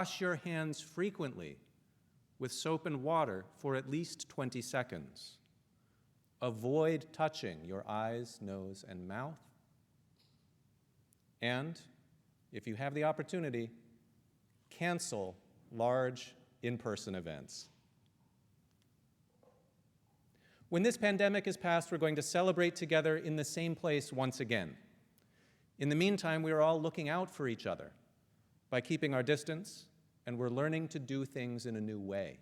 Wash your hands frequently with soap and water for at least 20 seconds. Avoid touching your eyes, nose, and mouth. And if you have the opportunity, cancel large in-person events. When this pandemic is past, we're going to celebrate together in the same place once again. In the meantime, we are all looking out for each other by keeping our distance, and we're learning to do things in a new way.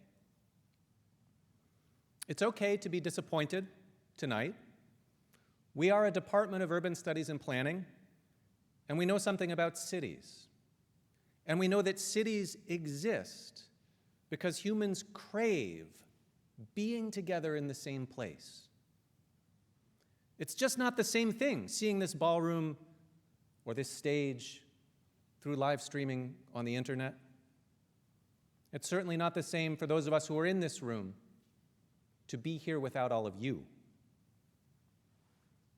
It's okay to be disappointed tonight. We are a Department of Urban Studies and Planning, and we know something about cities. And we know that cities exist because humans crave being together in the same place. It's just not the same thing, seeing this ballroom or this stage through live streaming on the internet. It's certainly not the same for those of us who are in this room to be here without all of you.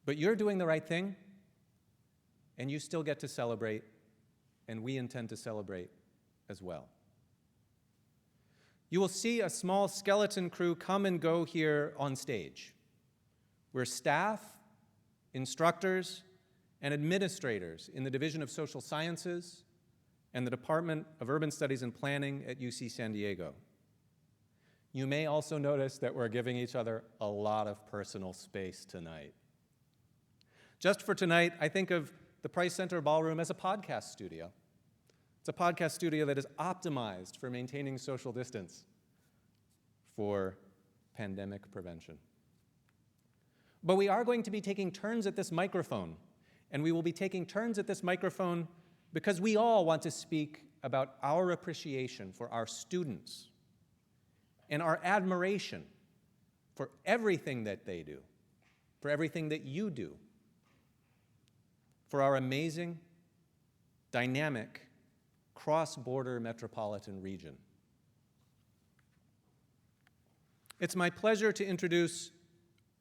But you're doing the right thing, and you still get to celebrate, and we intend to celebrate as well. You will see a small skeleton crew come and go here on stage. We're staff, instructors, and administrators in the Division of Social Sciences and the Department of Urban Studies and Planning at UC San Diego. You may also notice that we're giving each other a lot of personal space tonight. Just for tonight, I think of the Price Center Ballroom as a podcast studio. It's a podcast studio that is optimized for maintaining social distance for pandemic prevention. But we are going to be taking turns at this microphone, and we will be taking turns at this microphone because we all want to speak about our appreciation for our students and our admiration for everything that they do, for everything that you do, for our amazing, dynamic, cross-border metropolitan region. It's my pleasure to introduce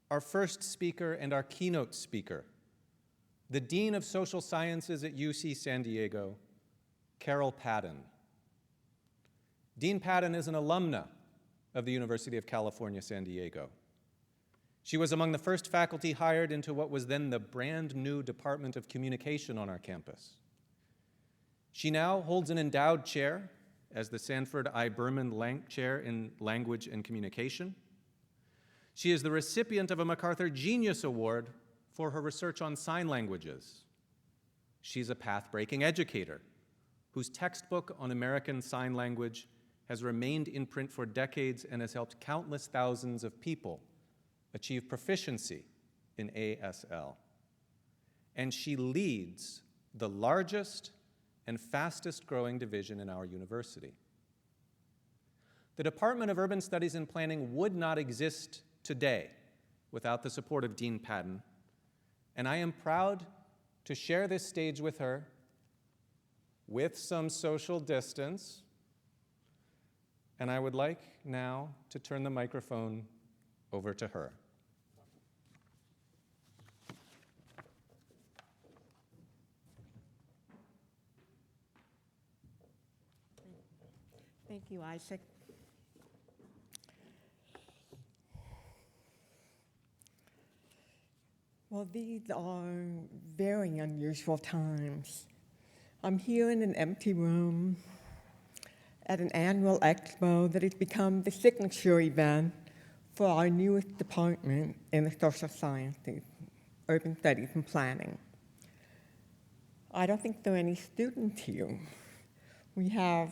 our first speaker and our keynote speaker, the Dean of Social Sciences at UC San Diego, Carol Padden. Dean Padden is an alumna of the University of California, San Diego. She was among the first faculty hired into what was then the brand new Department of Communication on our campus. She now holds an endowed chair as the Sanford I. Berman Chair in Language and Communication. She is the recipient of a MacArthur Genius Award for her research on sign languages. She's a path-breaking educator whose textbook on American Sign Language has remained in print for decades and has helped countless thousands of people achieve proficiency in ASL. And she leads the largest and fastest growing division in our university. The Department of Urban Studies and Planning would not exist today without the support of Dean Padden, and I am proud to share this stage with her with some social distance. And I would like now to turn the microphone over to her. Thank you, Isaac. Well, these are very unusual times. I'm here in an empty room at an annual expo that has become the signature event for our newest department in the social sciences, urban studies and planning. I don't think there are any students here. We have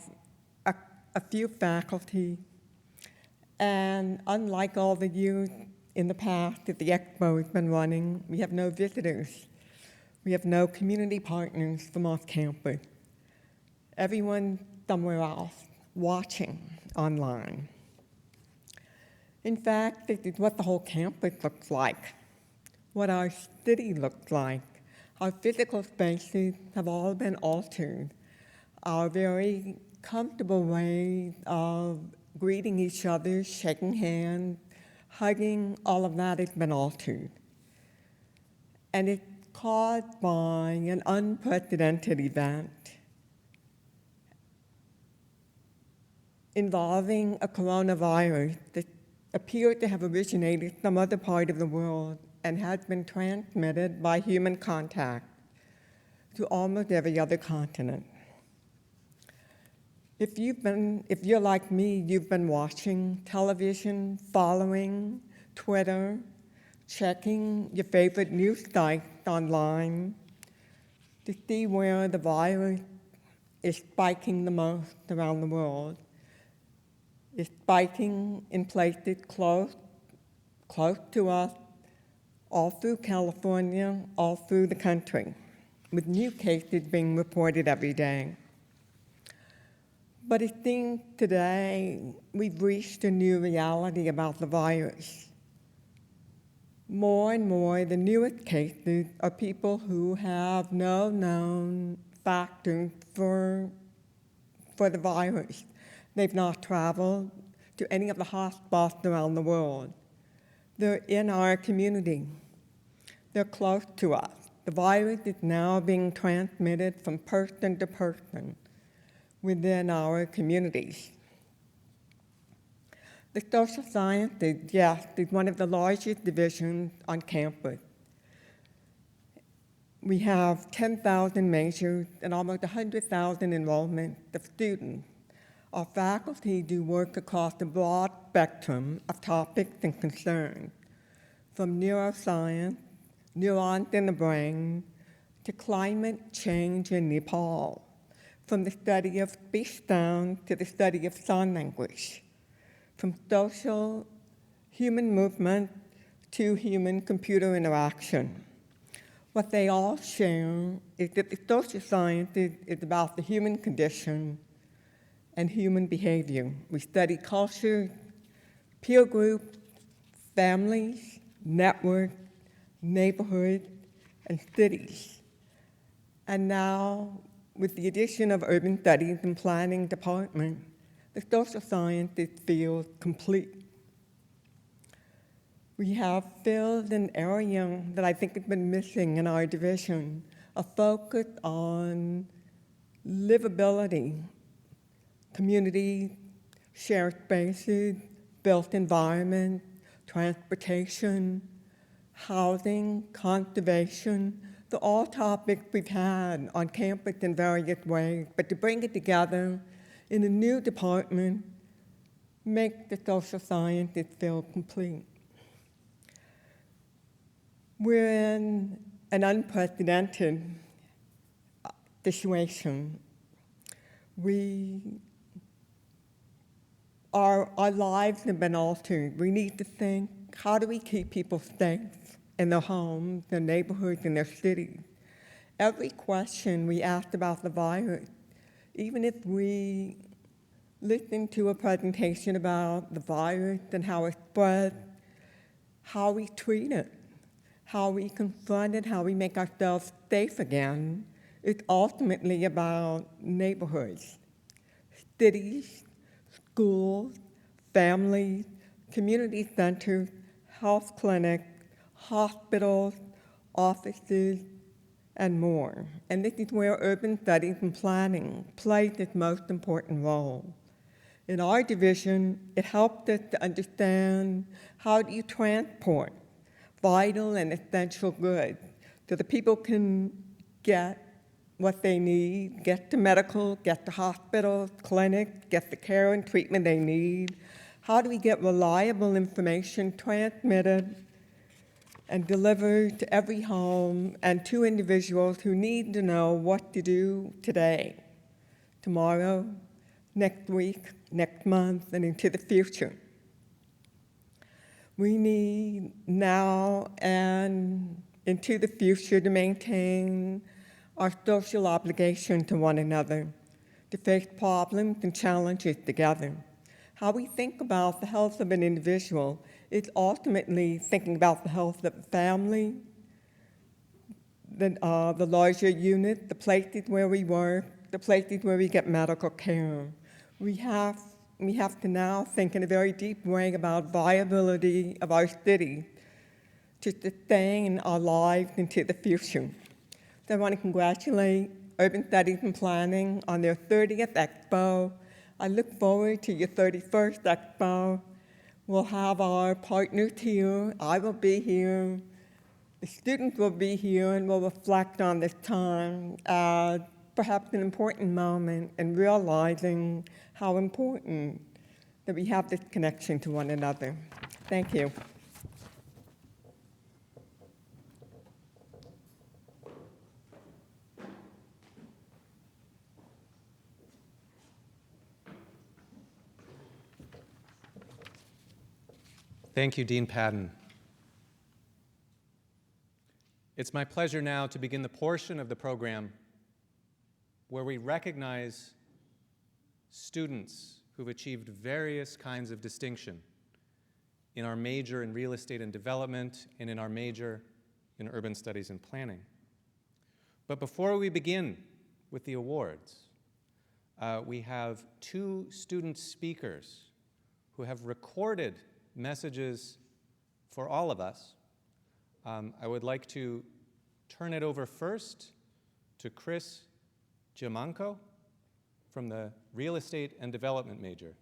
a few faculty, and unlike all the years in the past that the expo has been running, we have no visitors. We have no community partners from off campus. Everyone somewhere else watching online. In fact, this is what the whole campus looks like, what our city looks like. Our physical spaces have all been altered. Our very comfortable ways of greeting each other, shaking hands, hugging, all of that has been altered. And it's caused by an unprecedented event. involving a coronavirus that appeared to have originated some other part of the world and has been transmitted by human contact to almost every other continent. If you're like me, you've been watching television, following Twitter, checking your favorite news sites online to see where the virus is spiking the most around the world. It's spiking in places close to us, all through California, all through the country, with new cases being reported every day. But it seems today we've reached a new reality about the virus. More and more, the newest cases are people who have no known factors for the virus. They've not traveled to any of the hotspots around the world. They're in our community. They're close to us. The virus is now being transmitted from person to person within our communities. The social sciences, yes, is one of the largest divisions on campus. We have 10,000 majors and almost 100,000 enrollments of students. Our faculty do work across a broad spectrum of topics and concerns, from neuroscience, neurons in the brain, to climate change in Nepal, from the study of speech sound to the study of sign language, from social human movement to human-computer interaction. What they all share is that the social sciences is about the human condition and human behavior. We study culture, peer groups, families, networks, neighborhoods, and cities. And now, with the addition of Urban Studies and Planning Department, the social sciences feels complete. We have filled an area that I think has been missing in our division, a focus on livability, community, shared spaces, built environment, transportation, housing, conservation. They're all topics we've had on campus in various ways, but to bring it together in a new department makes the social sciences feel complete. We're in an unprecedented situation. Our lives have been altered. We need to think, how do we keep people safe in their homes, their neighborhoods, and their cities? Every question we asked about the virus, even if we listened to a presentation about the virus and how it spread, how we treat it, how we confront it, how we make ourselves safe again, it's ultimately about neighborhoods, cities, schools, families, community centers, health clinics, hospitals, offices, and more. And this is where urban studies and planning plays its most important role. In our division, it helped us to understand how do you transport vital and essential goods so that people can get what they need, get to medical, get to hospitals, clinics, get the care and treatment they need. How do we get reliable information transmitted and delivered to every home and to individuals who need to know what to do today, tomorrow, next week, next month, and into the future? We need now and into the future to maintain our social obligation to one another, to face problems and challenges together. How we think about the health of an individual is ultimately thinking about the health of the family, the larger unit, the places where we work, the places where we get medical care. We have to now think in a very deep way about viability of our city to sustain our lives into the future. So I want to congratulate Urban Studies and Planning on their 30th Expo. I look forward to your 31st Expo. We'll have our partners here, I will be here, the students will be here, and we'll reflect on this time as perhaps an important moment in realizing how important that we have this connection to one another. Thank you. Thank you, Dean Padden. It's my pleasure now to begin the portion of the program where we recognize students who've achieved various kinds of distinction in our major in real estate and development and in our major in urban studies and planning. But before we begin with the awards, we have two student speakers who have recorded messages for all of us. I would like to turn it over first to Chris Giamanco from the Real Estate and Development major.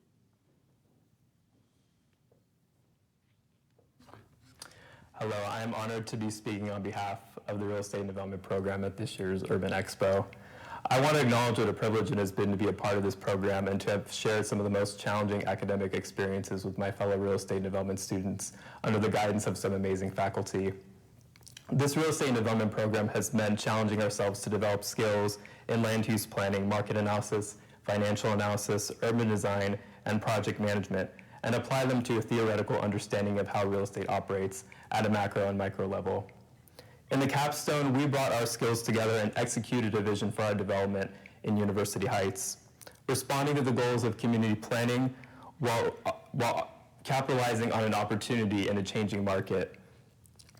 Hello, I am honored to be speaking on behalf of the Real Estate and Development program at this year's Urban Expo. I want to acknowledge what a privilege it has been to be a part of this program and to have shared some of the most challenging academic experiences with my fellow real estate and development students under the guidance of some amazing faculty. This real estate and development program has meant challenging ourselves to develop skills in land use planning, market analysis, financial analysis, urban design, and project management, and apply them to a theoretical understanding of how real estate operates at a macro and micro level. In the capstone, we brought our skills together and executed a vision for our development in University Heights, responding to the goals of community planning while capitalizing on an opportunity in a changing market.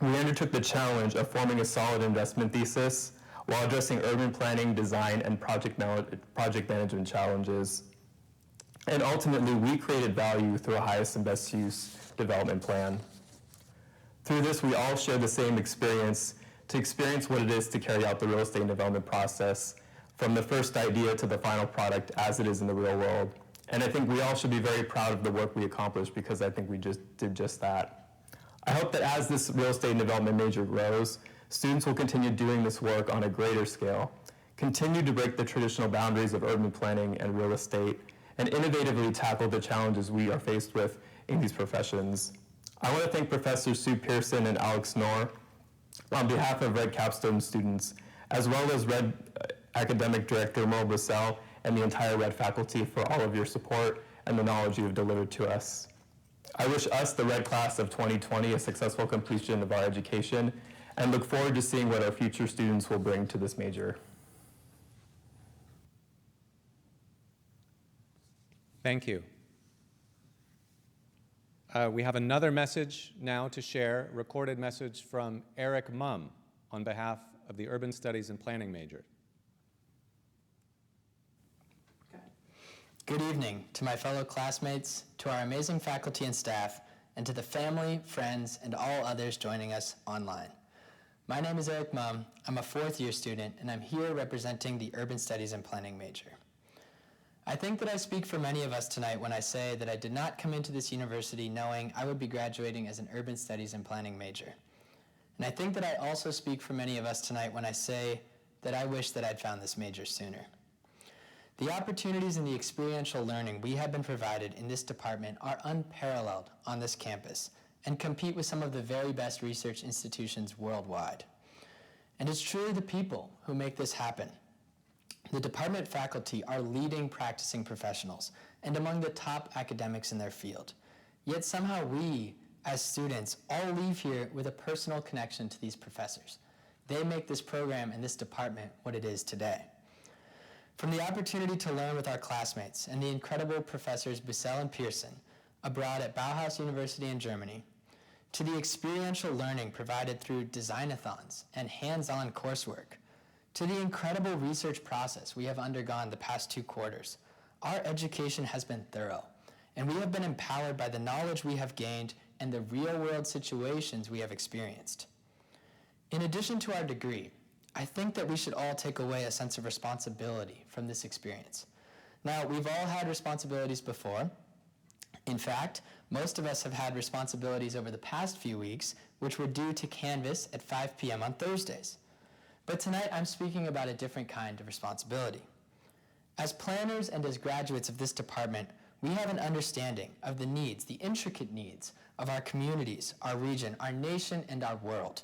We undertook the challenge of forming a solid investment thesis while addressing urban planning, design, and project management challenges. And ultimately, we created value through a highest and best use development plan. Through this, we all share the same experience, to experience what it is to carry out the real estate and development process from the first idea to the final product as it is in the real world. And I think we all should be very proud of the work we accomplished because I think we just did just that. I hope that as this real estate and development major grows, students will continue doing this work on a greater scale, continue to break the traditional boundaries of urban planning and real estate, and innovatively tackle the challenges we are faced with in these professions. I want to thank Professors Sue Pearson and Alex Knorr on behalf of Red Capstone students, as well as Red Academic Director Merle Bissell and the entire Red faculty for all of your support and the knowledge you have delivered to us. I wish us, the Red class of 2020, a successful completion of our education and look forward to seeing what our future students will bring to this major. Thank you. We have another message now to share, recorded message from Eric Mumm on behalf of the Urban Studies and Planning major. Good evening to my fellow classmates, to our amazing faculty and staff, and to the family, friends, and all others joining us online. My name is Eric Mumm. I'm a fourth-year student, and I'm here representing the Urban Studies and Planning major. I think that I speak for many of us tonight when I say that I did not come into this university knowing I would be graduating as an Urban Studies and Planning major. And I think that I also speak for many of us tonight when I say that I wish that I'd found this major sooner. The opportunities and the experiential learning we have been provided in this department are unparalleled on this campus and compete with some of the very best research institutions worldwide. And it's truly the people who make this happen. The department faculty are leading practicing professionals and among the top academics in their field. Yet somehow we, as students, all leave here with a personal connection to these professors. They make this program and this department what it is today. From the opportunity to learn with our classmates and the incredible professors Bissell and Pearson abroad at Bauhaus University in Germany, to the experiential learning provided through design-a-thons and hands-on coursework, to the incredible research process we have undergone the past 2 quarters, our education has been thorough, and we have been empowered by the knowledge we have gained and the real-world situations we have experienced. In addition to our degree, I think that we should all take away a sense of responsibility from this experience. Now, we've all had responsibilities before. In fact, most of us have had responsibilities over the past few weeks, which were due to Canvas at 5 p.m. on Thursdays. But tonight, I'm speaking about a different kind of responsibility. As planners and as graduates of this department, we have an understanding of the needs, the intricate needs of our communities, our region, our nation, and our world.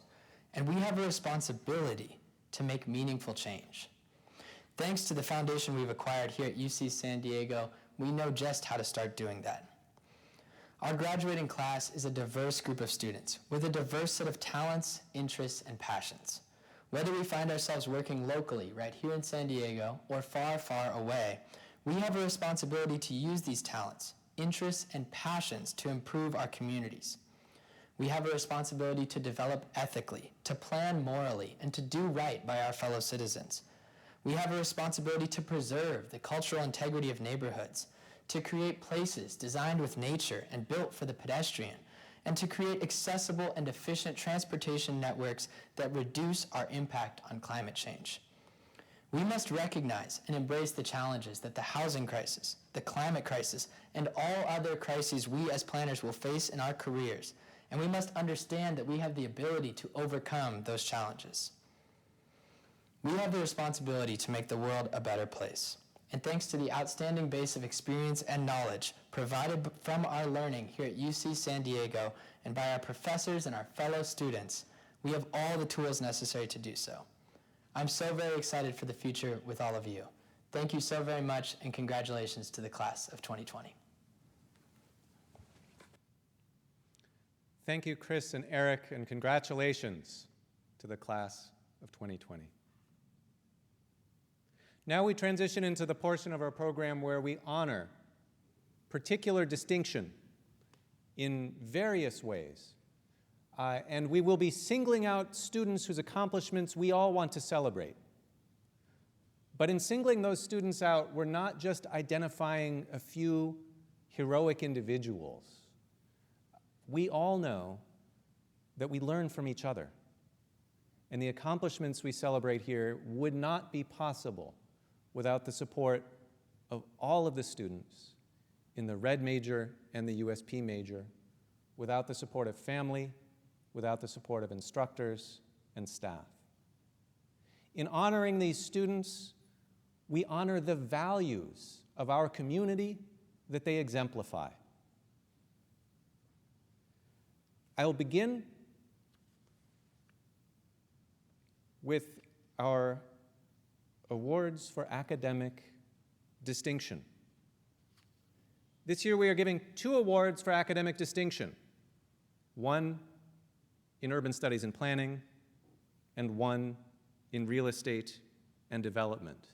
And we have a responsibility to make meaningful change. Thanks to the foundation we've acquired here at UC San Diego, we know just how to start doing that. Our graduating class is a diverse group of students with a diverse set of talents, interests, and passions. Whether we find ourselves working locally, right here in San Diego, or far, far away, we have a responsibility to use these talents, interests, and passions to improve our communities. We have a responsibility to develop ethically, to plan morally, and to do right by our fellow citizens. We have a responsibility to preserve the cultural integrity of neighborhoods, to create places designed with nature and built for the pedestrian, and to create accessible and efficient transportation networks that reduce our impact on climate change. We must recognize and embrace the challenges that the housing crisis, the climate crisis, and all other crises we as planners will face in our careers, and we must understand that we have the ability to overcome those challenges. We have the responsibility to make the world a better place. And thanks to the outstanding base of experience and knowledge provided from our learning here at UC San Diego and by our professors and our fellow students, we have all the tools necessary to do so. I'm so very excited for the future with all of you. Thank you so very much, and congratulations to the class of 2020. Thank you, Chris and Eric, and congratulations to the class of 2020. Now we transition into the portion of our program where we honor particular distinction in various ways. And we will be singling out students whose accomplishments we all want to celebrate. But in singling those students out, we're not just identifying a few heroic individuals. We all know that we learn from each other. And the accomplishments we celebrate here would not be possible without the support of all of the students in the Red major and the USP major, without the support of family, without the support of instructors and staff. In honoring these students, we honor the values of our community that they exemplify. I'll begin with our awards for academic distinction. This year we are giving 2 awards for academic distinction, one in urban studies and planning, and one in real estate and development.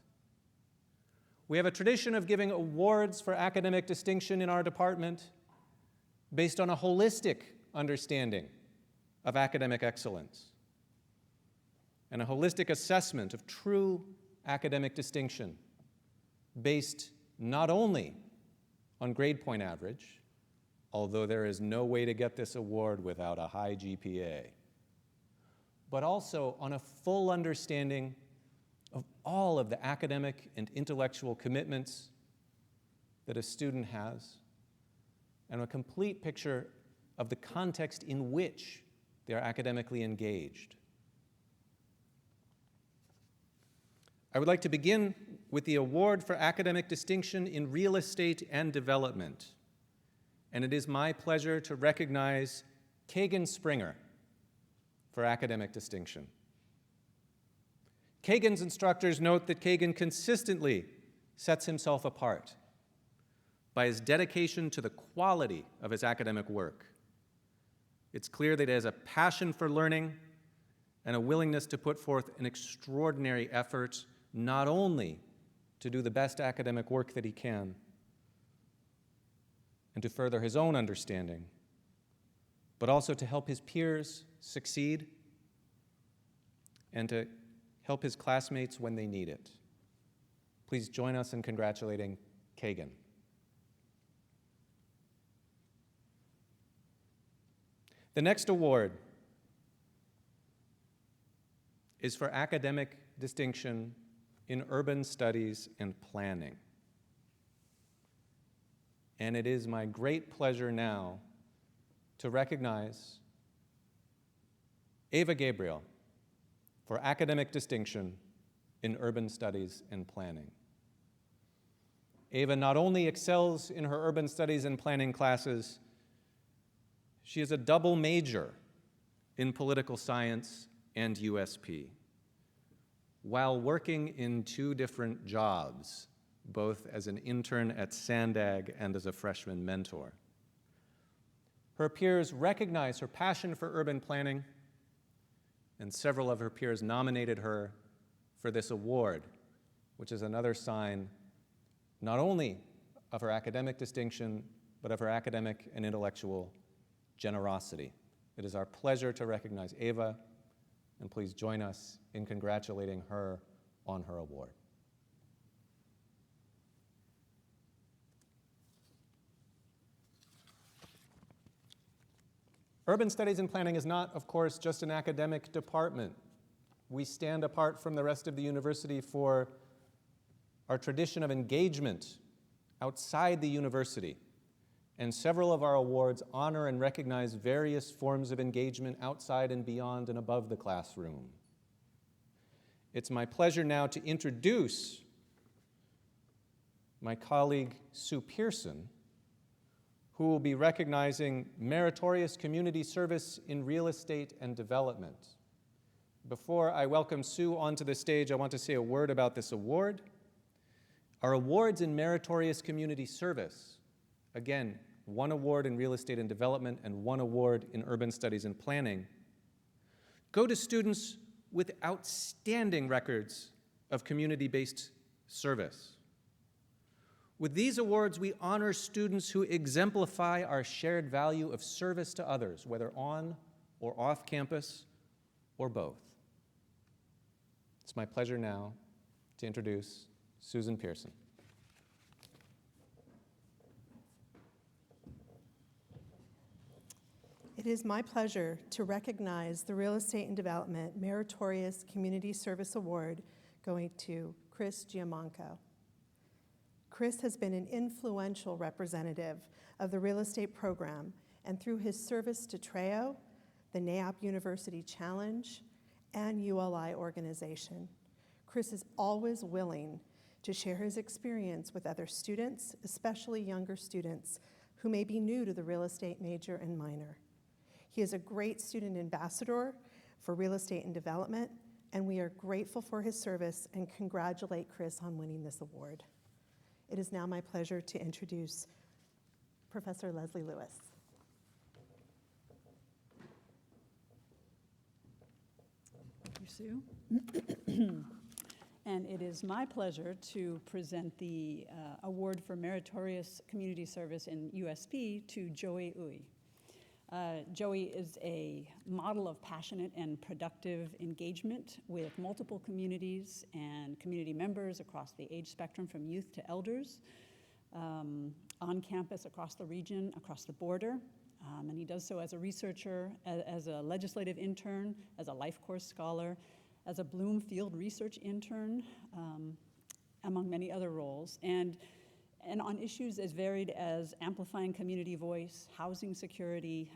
We have a tradition of giving awards for academic distinction in our department based on a holistic understanding of academic excellence and a holistic assessment of true academic distinction based not only on grade point average, although there is no way to get this award without a high GPA, but also on a full understanding of all of the academic and intellectual commitments that a student has, and a complete picture of the context in which they are academically engaged. I would like to begin with the award for academic distinction in real estate and development. And it is my pleasure to recognize Kagan Springer for academic distinction. Kagan's instructors note that Kagan consistently sets himself apart by his dedication to the quality of his academic work. It's clear that he has a passion for learning and a willingness to put forth an extraordinary effort, not only to do the best academic work that he can and to further his own understanding, but also to help his peers succeed and to help his classmates when they need it. Please join us in congratulating Kagan. The next award is for academic distinction in urban studies and planning. And it is my great pleasure now to recognize Ava Gabriel for academic distinction in urban studies and planning. Ava not only excels in her urban studies and planning classes, she is a double major in political science and USP, while working in 2 different jobs, both as an intern at Sandag and as a freshman mentor. Her peers recognize her passion for urban planning, and several of her peers nominated her for this award, which is another sign not only of her academic distinction, but of her academic and intellectual generosity. It is our pleasure to recognize Ava, and please join us in congratulating her on her award. Urban Studies and Planning is not, of course, just an academic department. We stand apart from the rest of the university for our tradition of engagement outside the university. And several of our awards honor and recognize various forms of engagement outside and beyond and above the classroom. It's my pleasure now to introduce my colleague Sue Pearson, who will be recognizing meritorious community service in real estate and development. Before I welcome Sue onto the stage, I want to say a word about this award. Our awards in meritorious community service, again, 1 award in real estate and development and 1 award in urban studies and planning, go to students with outstanding records of community-based service. With these awards, we honor students who exemplify our shared value of service to others, whether on or off campus, or both. It's my pleasure now to introduce Susan Pearson. It is my pleasure to recognize the Real Estate and Development Meritorious Community Service Award going to Chris Giamanco. Chris has been an influential representative of the real estate program, and through his service to TREO, the NAIOP University Challenge, and ULI organization, Chris is always willing to share his experience with other students, especially younger students who may be new to the real estate major and minor. He is a great student ambassador for real estate and development, and we are grateful for his service and congratulate Chris on winning this award. It is now my pleasure to introduce Professor Leslie Lewis. Thank you, Sue. And it is my pleasure to present the Award for Meritorious Community Service in USP to Joey Uy. Joey is a model of passionate and productive engagement with multiple communities and community members across the age spectrum from youth to elders, on campus, across the region, across the border. And he does so as a researcher, as a legislative intern, as a life course scholar, as a Bloomfield research intern, among many other roles. And on issues as varied as amplifying community voice, housing security,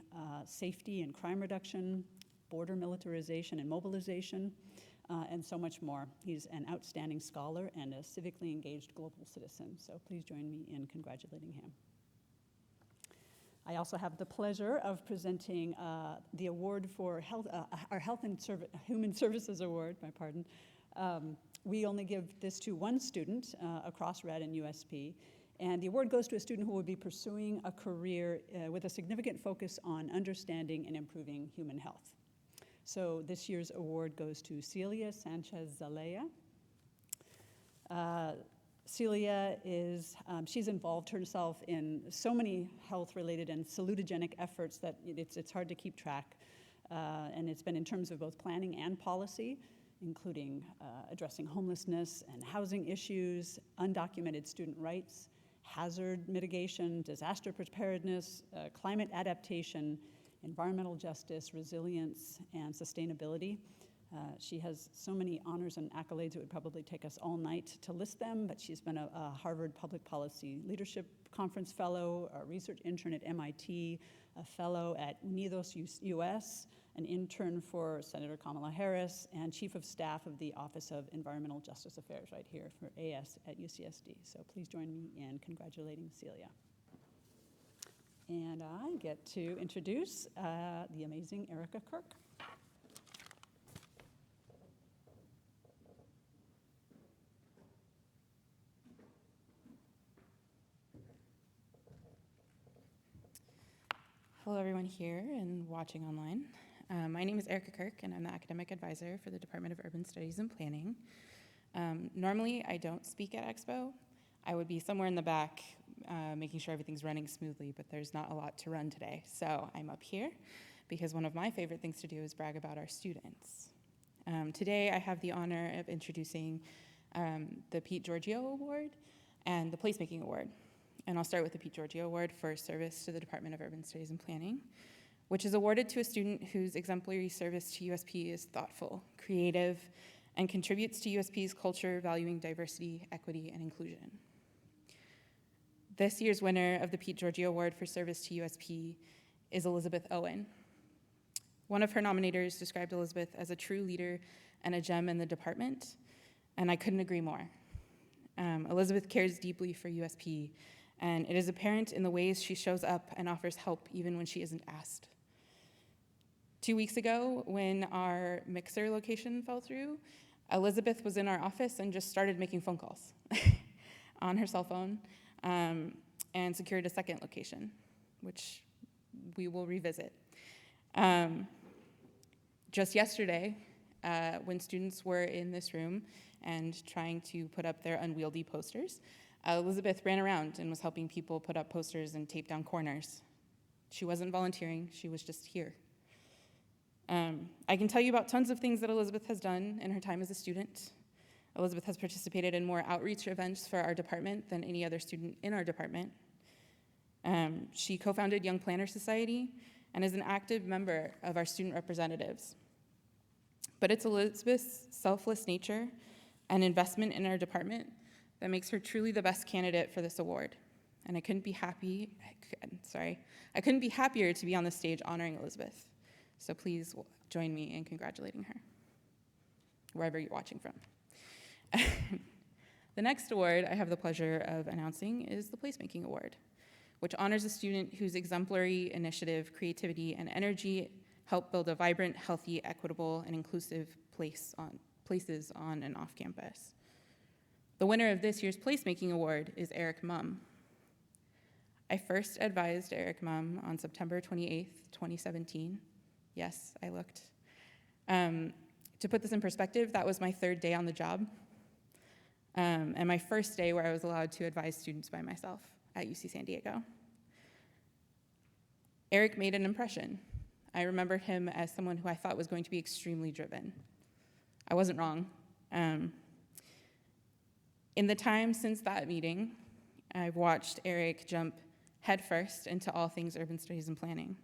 safety and crime reduction, border militarization and mobilization, and so much more. He's an outstanding scholar and a civically engaged global citizen, so please join me in congratulating him. I also have the pleasure of presenting the award for health, our Health and Human Services Award, my pardon. We only give this to one student across RED and USP, and the award goes to a student who will be pursuing a career with a significant focus on understanding and improving human health. So this year's award goes to Celia Sanchez-Zalea. Celia is, she's involved herself in so many health-related and salutogenic efforts that it's hard to keep track. And it's been in terms of both planning and policy, including addressing homelessness and housing issues, undocumented student rights, hazard mitigation, disaster preparedness, climate adaptation, environmental justice, resilience, and sustainability. She has so many honors and accolades, it would probably take us all night to list them, but she's been a Harvard Public Policy Leadership Conference Fellow, a research intern at MIT, a fellow at Unidos US, an intern for Senator Kamala Harris, and chief of staff of the Office of Environmental Justice Affairs right here for AS at UCSD. So please join me in congratulating Celia. And I get to introduce the amazing Erica Kirk. Hello, everyone here and watching online. My name is Erica Kirk, and I'm the academic advisor for the Department of Urban Studies and Planning. Normally, I don't speak at Expo. I would be somewhere in the back making sure everything's running smoothly, but there's not a lot to run today. So I'm up here because one of my favorite things to do is brag about our students. Today, I have the honor of introducing the Pete Giorgio Award and the Placemaking Award. And I'll start with the Pete Giorgio Award for service to the Department of Urban Studies and Planning, which is awarded to a student whose exemplary service to USP is thoughtful, creative, and contributes to USP's culture valuing diversity, equity, and inclusion. This year's winner of the Pete Giorgio Award for service to USP is Elizabeth Owen. One of her nominators described Elizabeth as a true leader and a gem in the department, and I couldn't agree more. Elizabeth cares deeply for USP, and it is apparent in the ways she shows up and offers help even when she isn't asked. 2 weeks ago, when our mixer location fell through, Elizabeth was in our office and just started making phone calls on her cell phone and secured a second location, which we will revisit. Just yesterday, when students were in this room and trying to put up their unwieldy posters, Elizabeth ran around and was helping people put up posters and tape down corners. She wasn't volunteering, she was just here. I can tell you about tons of things that Elizabeth has done in her time as a student. Elizabeth has participated in more outreach events for our department than any other student in our department. She co-founded Young Planner Society and is an active member of our student representatives. But it's Elizabeth's selfless nature and investment in our department that makes her truly the best candidate for this award. And I couldn't be happier to be on the stage honoring Elizabeth. So please join me in congratulating her, wherever you're watching from. The next award I have the pleasure of announcing is the Placemaking Award, which honors a student whose exemplary initiative, creativity, and energy help build a vibrant, healthy, equitable, and inclusive places on and off campus. The winner of this year's Placemaking Award is Eric Mumm. I first advised Eric Mumm on September 28th, 2017. Yes, I looked. To put this in perspective, that was my third day on the job, and my first day where I was allowed to advise students by myself at UC San Diego. Eric made an impression. I remember him as someone who I thought was going to be extremely driven. I wasn't wrong. In the time since that meeting, I've watched Eric jump headfirst into all things urban studies and planning.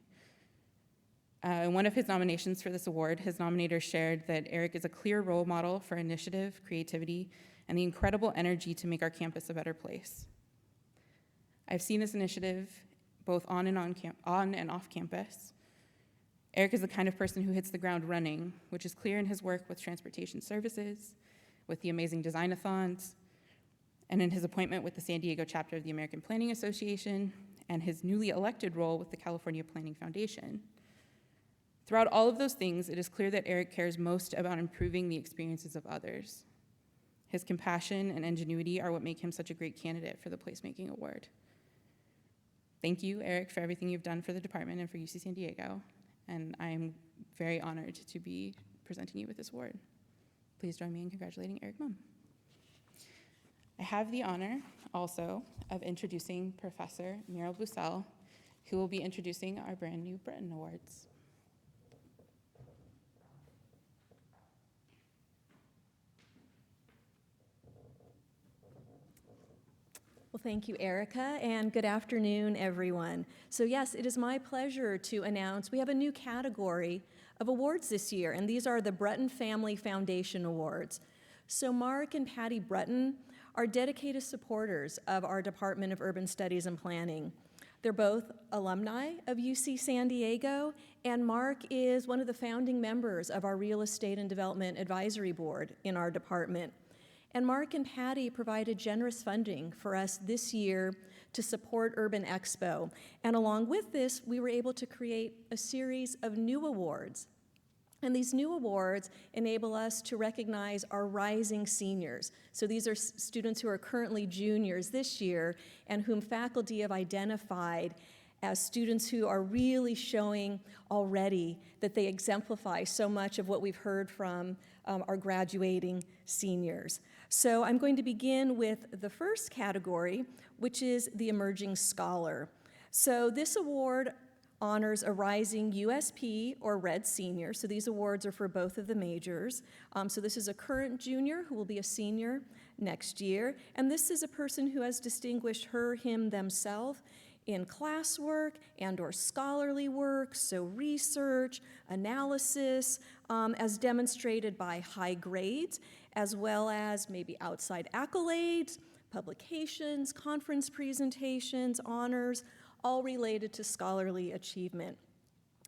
In one of his nominations for this award, his nominator shared that Eric is a clear role model for initiative, creativity, and the incredible energy to make our campus a better place. I've seen this initiative both on and off campus. Eric is the kind of person who hits the ground running, which is clear in his work with transportation services, with the amazing design-a-thons, and in his appointment with the San Diego chapter of the American Planning Association, and his newly elected role with the California Planning Foundation. Throughout all of those things, it is clear that Eric cares most about improving the experiences of others. His compassion and ingenuity are what make him such a great candidate for the Placemaking Award. Thank you, Eric, for everything you've done for the department and for UC San Diego, and I am very honored to be presenting you with this award. Please join me in congratulating Eric Mumm. I have the honor also of introducing Professor Muriel Bussell, who will be introducing our brand new Britton Awards. Well, thank you, Erica, and good afternoon, everyone. So yes, it is my pleasure to announce we have a new category of awards this year, and these are the Brutton Family Foundation Awards. So Mark and Patty Brutton are dedicated supporters of our Department of Urban Studies and Planning. They're both alumni of UC San Diego, and Mark is one of the founding members of our Real Estate and Development Advisory Board in our department. And Mark and Patty provided generous funding for us this year to support Urban Expo. And along with this, we were able to create a series of new awards. And these new awards enable us to recognize our rising seniors. So these are students who are currently juniors this year and whom faculty have identified as students who are really showing already that they exemplify so much of what we've heard from our graduating seniors. So I'm going to begin with the first category, which is the Emerging Scholar. So this award honors a rising USP or Red senior. So these awards are for both of the majors. So this is a current junior who will be a senior next year. And this is a person who has distinguished her, him, themselves in classwork and or scholarly work, so research, analysis, as demonstrated by high grades, as well as maybe outside accolades, publications, conference presentations, honors, all related to scholarly achievement.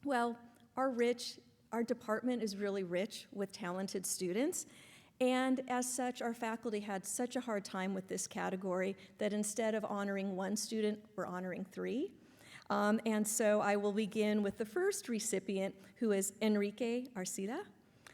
Well, our department is really rich with talented students, and as such, our faculty had such a hard time with this category that instead of honoring one student, we're honoring three. And so I will begin with the first recipient, who is Enrique Arcida.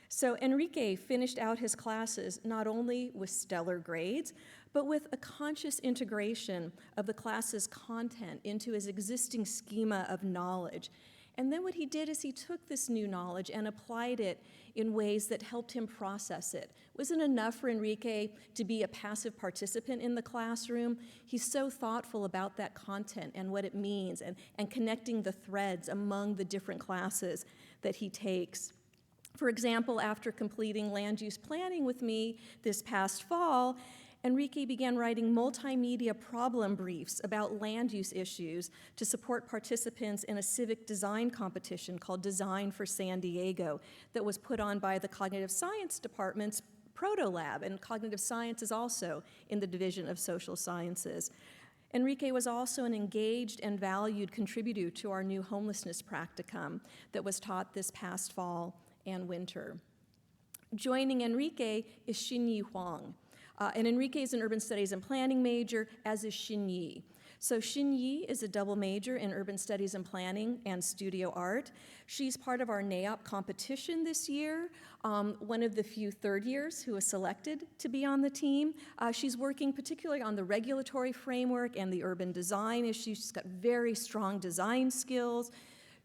So Enrique finished out his classes not only with stellar grades, but with a conscious integration of the class's content into his existing schema of knowledge. And then what he did is he took this new knowledge and applied it in ways that helped him process it. It wasn't enough for Enrique to be a passive participant in the classroom. He's so thoughtful about that content and what it means and connecting the threads among the different classes that he takes. For example, after completing land use planning with me this past fall, Enrique began writing multimedia problem briefs about land use issues to support participants in a civic design competition called Design for San Diego that was put on by the Cognitive Science Department's Proto Lab, and cognitive science is also in the Division of Social Sciences. Enrique was also an engaged and valued contributor to our new homelessness practicum that was taught this past fall and winter. Joining Enrique is Xinyi Huang. And Enrique is an urban studies and planning major, as is Xinyi. So Xinyi is a double major in urban studies and planning and studio art. She's part of our NAOP competition this year, one of the few third years who was selected to be on the team. She's working particularly on the regulatory framework and the urban design issues. She's got very strong design skills.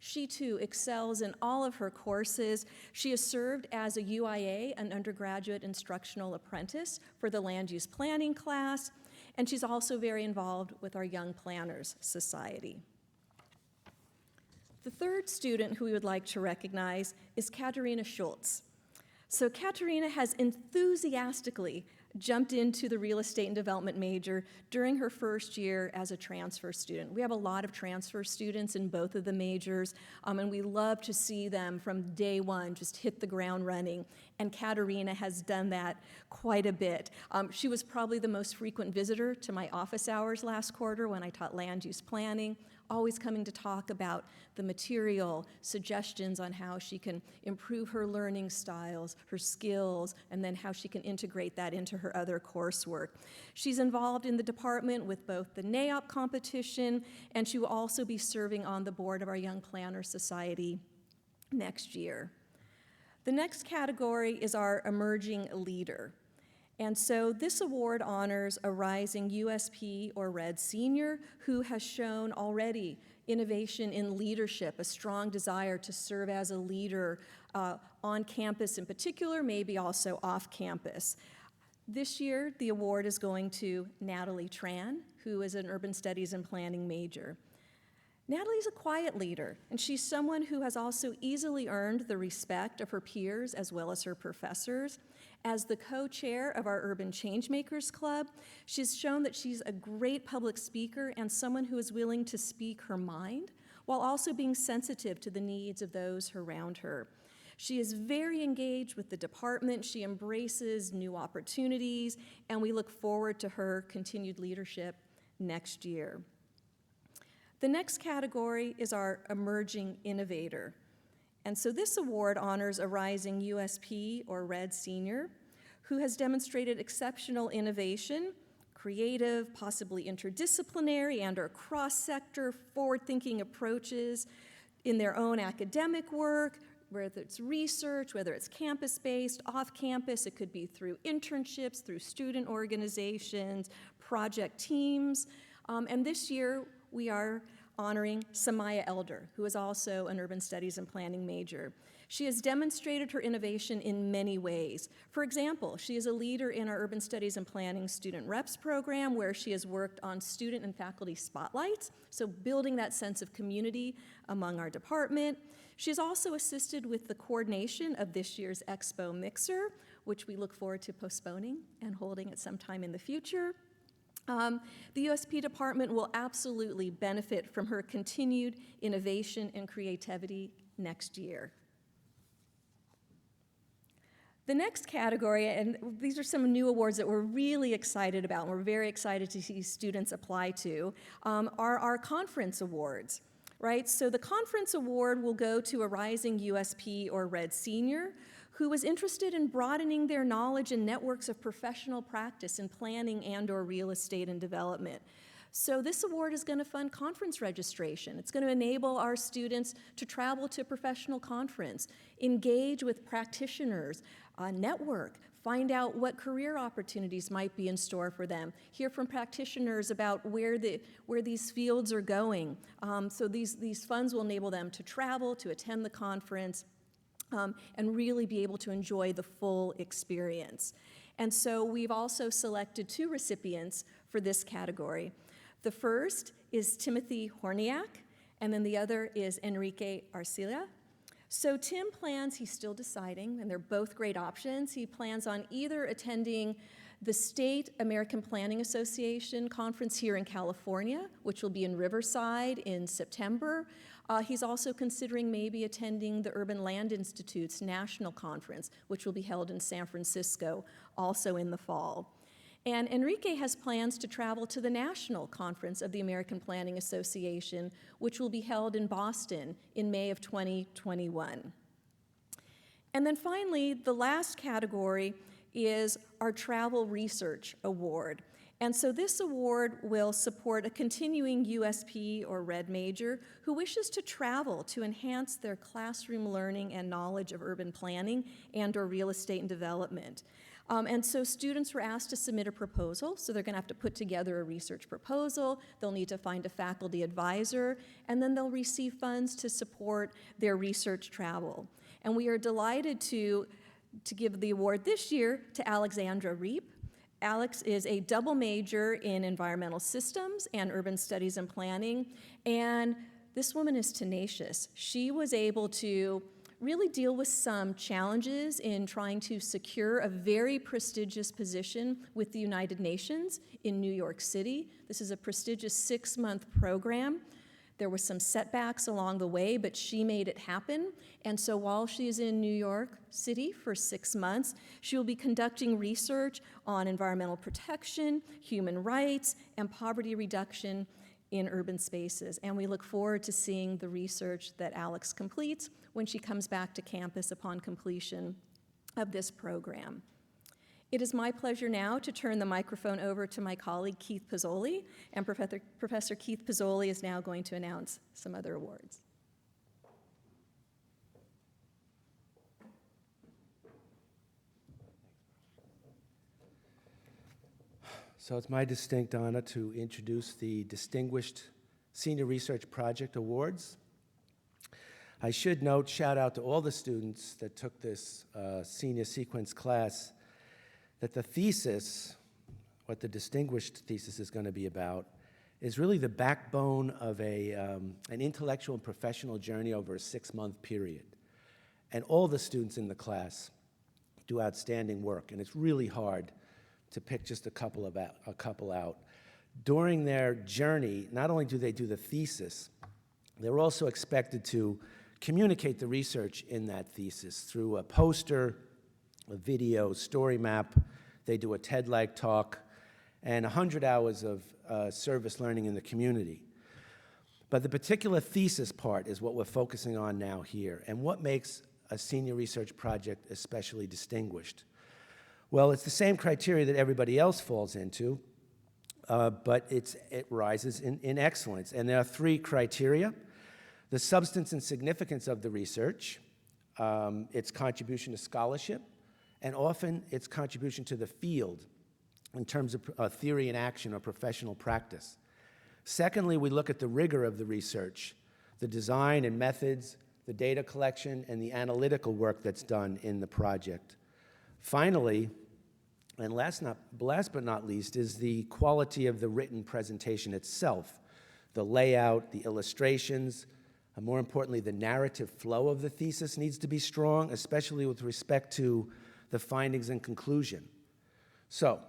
She too excels in all of her courses. She has served as a UIA, an undergraduate instructional apprentice, for the land use planning class, and she's also very involved with our Young Planners Society. The third student who we would like to recognize is Katerina Schultz. So Katerina has enthusiastically jumped into the real estate and development major during her first year as a transfer student. We have a lot of transfer students in both of the majors, and we love to see them from day one just hit the ground running, and Katerina has done that quite a bit. She was probably the most frequent visitor to my office hours last quarter when I taught land use planning, always coming to talk about the material, suggestions on how she can improve her learning styles, her skills, and then how she can integrate that into her other coursework. She's involved in the department with both the NAOP competition, and she will also be serving on the board of our Young Planners Society next year. The next category is our Emerging Leader. And so this award honors a rising USP or Red senior who has shown already innovation in leadership, a strong desire to serve as a leader on campus in particular, maybe also off campus. This year, the award is going to Natalie Tran, who is an urban studies and planning major. Natalie's a quiet leader, and she's someone who has also easily earned the respect of her peers as well as her professors. As the co-chair of our Urban Changemakers Club, she's shown that she's a great public speaker and someone who is willing to speak her mind while also being sensitive to the needs of those around her. She is very engaged with the department. She embraces new opportunities, and we look forward to her continued leadership next year. The next category is our Emerging Innovator. And so this award honors a rising USP or RED senior who has demonstrated exceptional innovation, creative, possibly interdisciplinary and or cross-sector forward-thinking approaches in their own academic work, whether it's research, whether it's campus-based, off-campus, it could be through internships, through student organizations, project teams. And this year, we are honoring Samaya Elder, who is also an urban studies and planning major. She has demonstrated her innovation in many ways. For example, she is a leader in our Urban Studies and Planning Student Reps program, where she has worked on student and faculty spotlights, so building that sense of community among our department. She's also assisted with the coordination of this year's Expo Mixer, which we look forward to postponing and holding at some time in the future. The USP department will absolutely benefit from her continued innovation and creativity next year. The next category, and these are some new awards that we're really excited about and we're very excited to see students apply to, are our conference awards, right? So the conference award will go to a rising USP or RED senior who was interested in broadening their knowledge and networks of professional practice in planning and or real estate and development. So this award is going to fund conference registration. It's going to enable our students to travel to a professional conference, engage with practitioners, network, find out what career opportunities might be in store for them, hear from practitioners about where these fields are going. So these funds will enable them to travel, to attend the conference, and really be able to enjoy the full experience. And so we've also selected 2 recipients for this category. The first is Timothy Horniak, and then the other is Enrique Arcila. So Tim plans, he's still deciding, and they're both great options. He plans on either attending the State American Planning Association conference here in California, which will be in Riverside in September. He's also considering maybe attending the Urban Land Institute's national conference, which will be held in San Francisco, also in the fall. And Enrique has plans to travel to the national conference of the American Planning Association, which will be held in Boston in May of 2021. And then finally, the last category is our Travel Research Award. And so this award will support a continuing USP or RED major who wishes to travel to enhance their classroom learning and knowledge of urban planning and or real estate and development. And so students were asked to submit a proposal, so they're going to have to put together a research proposal, they'll need to find a faculty advisor, and then they'll receive funds to support their research travel. And we are delighted to give the award this year to Alexandra Reep. Alex is a double major in environmental systems and urban studies and planning, and this woman is tenacious. She was able to really deal with some challenges in trying to secure a very prestigious position with the United Nations in New York City. This is a prestigious 6-month program. There were some setbacks along the way, but she made it happen. And so while she is in New York City for 6 months, she will be conducting research on environmental protection, human rights, and poverty reduction in urban spaces. And we look forward to seeing the research that Alex completes when she comes back to campus upon completion of this program. It is my pleasure now to turn the microphone over to my colleague Keith Pozzoli, and Professor Keith Pozzoli is now going to announce some other awards. So it's my distinct honor to introduce the Distinguished Senior Research Project Awards. I should note, shout out to all the students that took this senior sequence class, that the thesis, what the distinguished thesis is going to be about, is really the backbone of an intellectual and professional journey over a 6-month period. And all the students in the class do outstanding work, and it's really hard to pick just a couple out. During their journey, not only do they do the thesis, they're also expected to communicate the research in that thesis through a poster, a video, story map. They do a TED-like talk, and 100 hours of service learning in the community. But the particular thesis part is what we're focusing on now here, and what makes a senior research project especially distinguished. Well, it's the same criteria that everybody else falls into, but it rises in excellence. And there are 3 criteria: the substance and significance of the research, its contribution to scholarship, and often its contribution to the field in terms of theory and action or professional practice. Secondly, we look at the rigor of the research, the design and methods, the data collection, and the analytical work that's done in the project. Finally, and last but not least, is the quality of the written presentation itself, the layout, the illustrations, and more importantly, the narrative flow of the thesis needs to be strong, especially with respect to the findings and conclusion. So,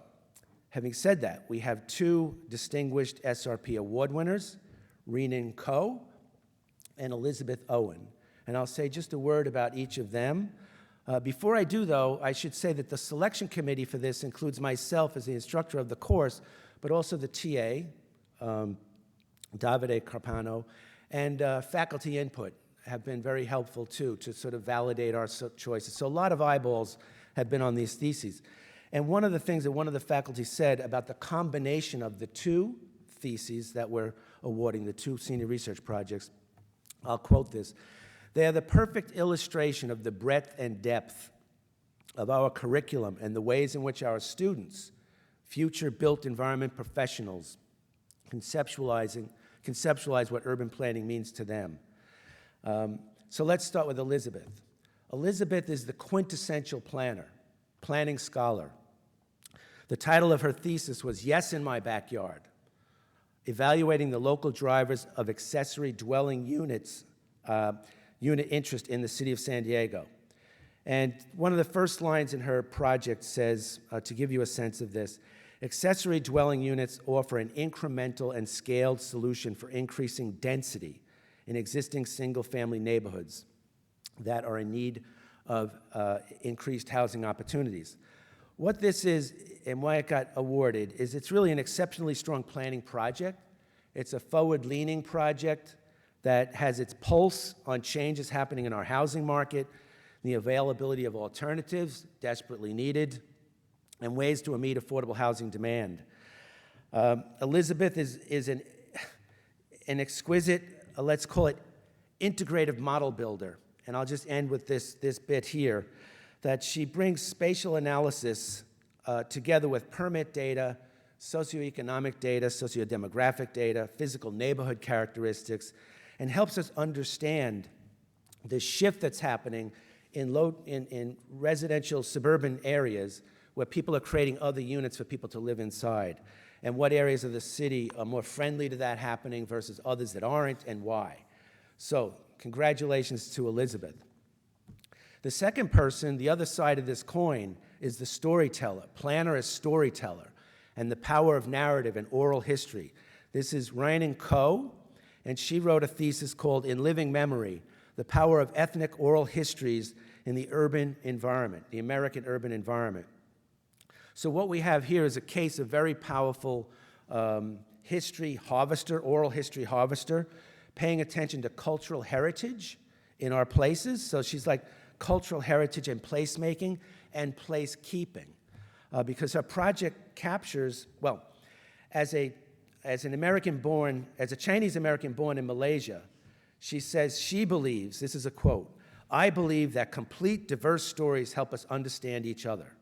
having said that, we have 2 distinguished SRP award winners, Renan Ko and Elizabeth Owen. And I'll say just a word about each of them. Before I do, though, I should say that the selection committee for this includes myself as the instructor of the course, but also the TA, Davide Carpano, and faculty input have been very helpful, too, to sort of validate our choices. So a lot of eyeballs have been on these theses. And one of the things that one of the faculty said about the combination of the 2 theses that we're awarding, the 2 senior research projects, I'll quote this: "They are the perfect illustration of the breadth and depth of our curriculum and the ways in which our students, future built environment professionals, conceptualize what urban planning means to them." So let's start with Elizabeth. Elizabeth is the quintessential planning scholar. The title of her thesis was "Yes in My Backyard," evaluating the local drivers of accessory dwelling unit interest in the city of San Diego. And one of the first lines in her project says, to give you a sense of this, "Accessory dwelling units offer an incremental and scaled solution for increasing density in existing single-family neighborhoods that are in need of increased housing opportunities." What this is, and why it got awarded, is it's really an exceptionally strong planning project. It's a forward-leaning project that has its pulse on changes happening in our housing market, the availability of alternatives desperately needed, and ways to meet affordable housing demand. Elizabeth is an exquisite, let's call it, integrative model builder. And I'll just end with this bit here, that she brings spatial analysis together with permit data, socioeconomic data, sociodemographic data, physical neighborhood characteristics, and helps us understand the shift that's happening in residential suburban areas where people are creating other units for people to live inside, and what areas of the city are more friendly to that happening versus others that aren't, and why. So, congratulations to Elizabeth. The second person, the other side of this coin, is the storyteller, planner as storyteller, and the power of narrative and oral history. This is Renan Ko, and she wrote a thesis called "In Living Memory: The Power of Ethnic Oral Histories in the Urban Environment," the American urban environment. So what we have here is a case of very powerful history harvester, oral history harvester, paying attention to cultural heritage in our places. So she's like cultural heritage and placemaking and placekeeping, because her project captures, well, as a Chinese American born in Malaysia, she says she believes, this is a quote, "I believe that complete diverse stories help us understand each other."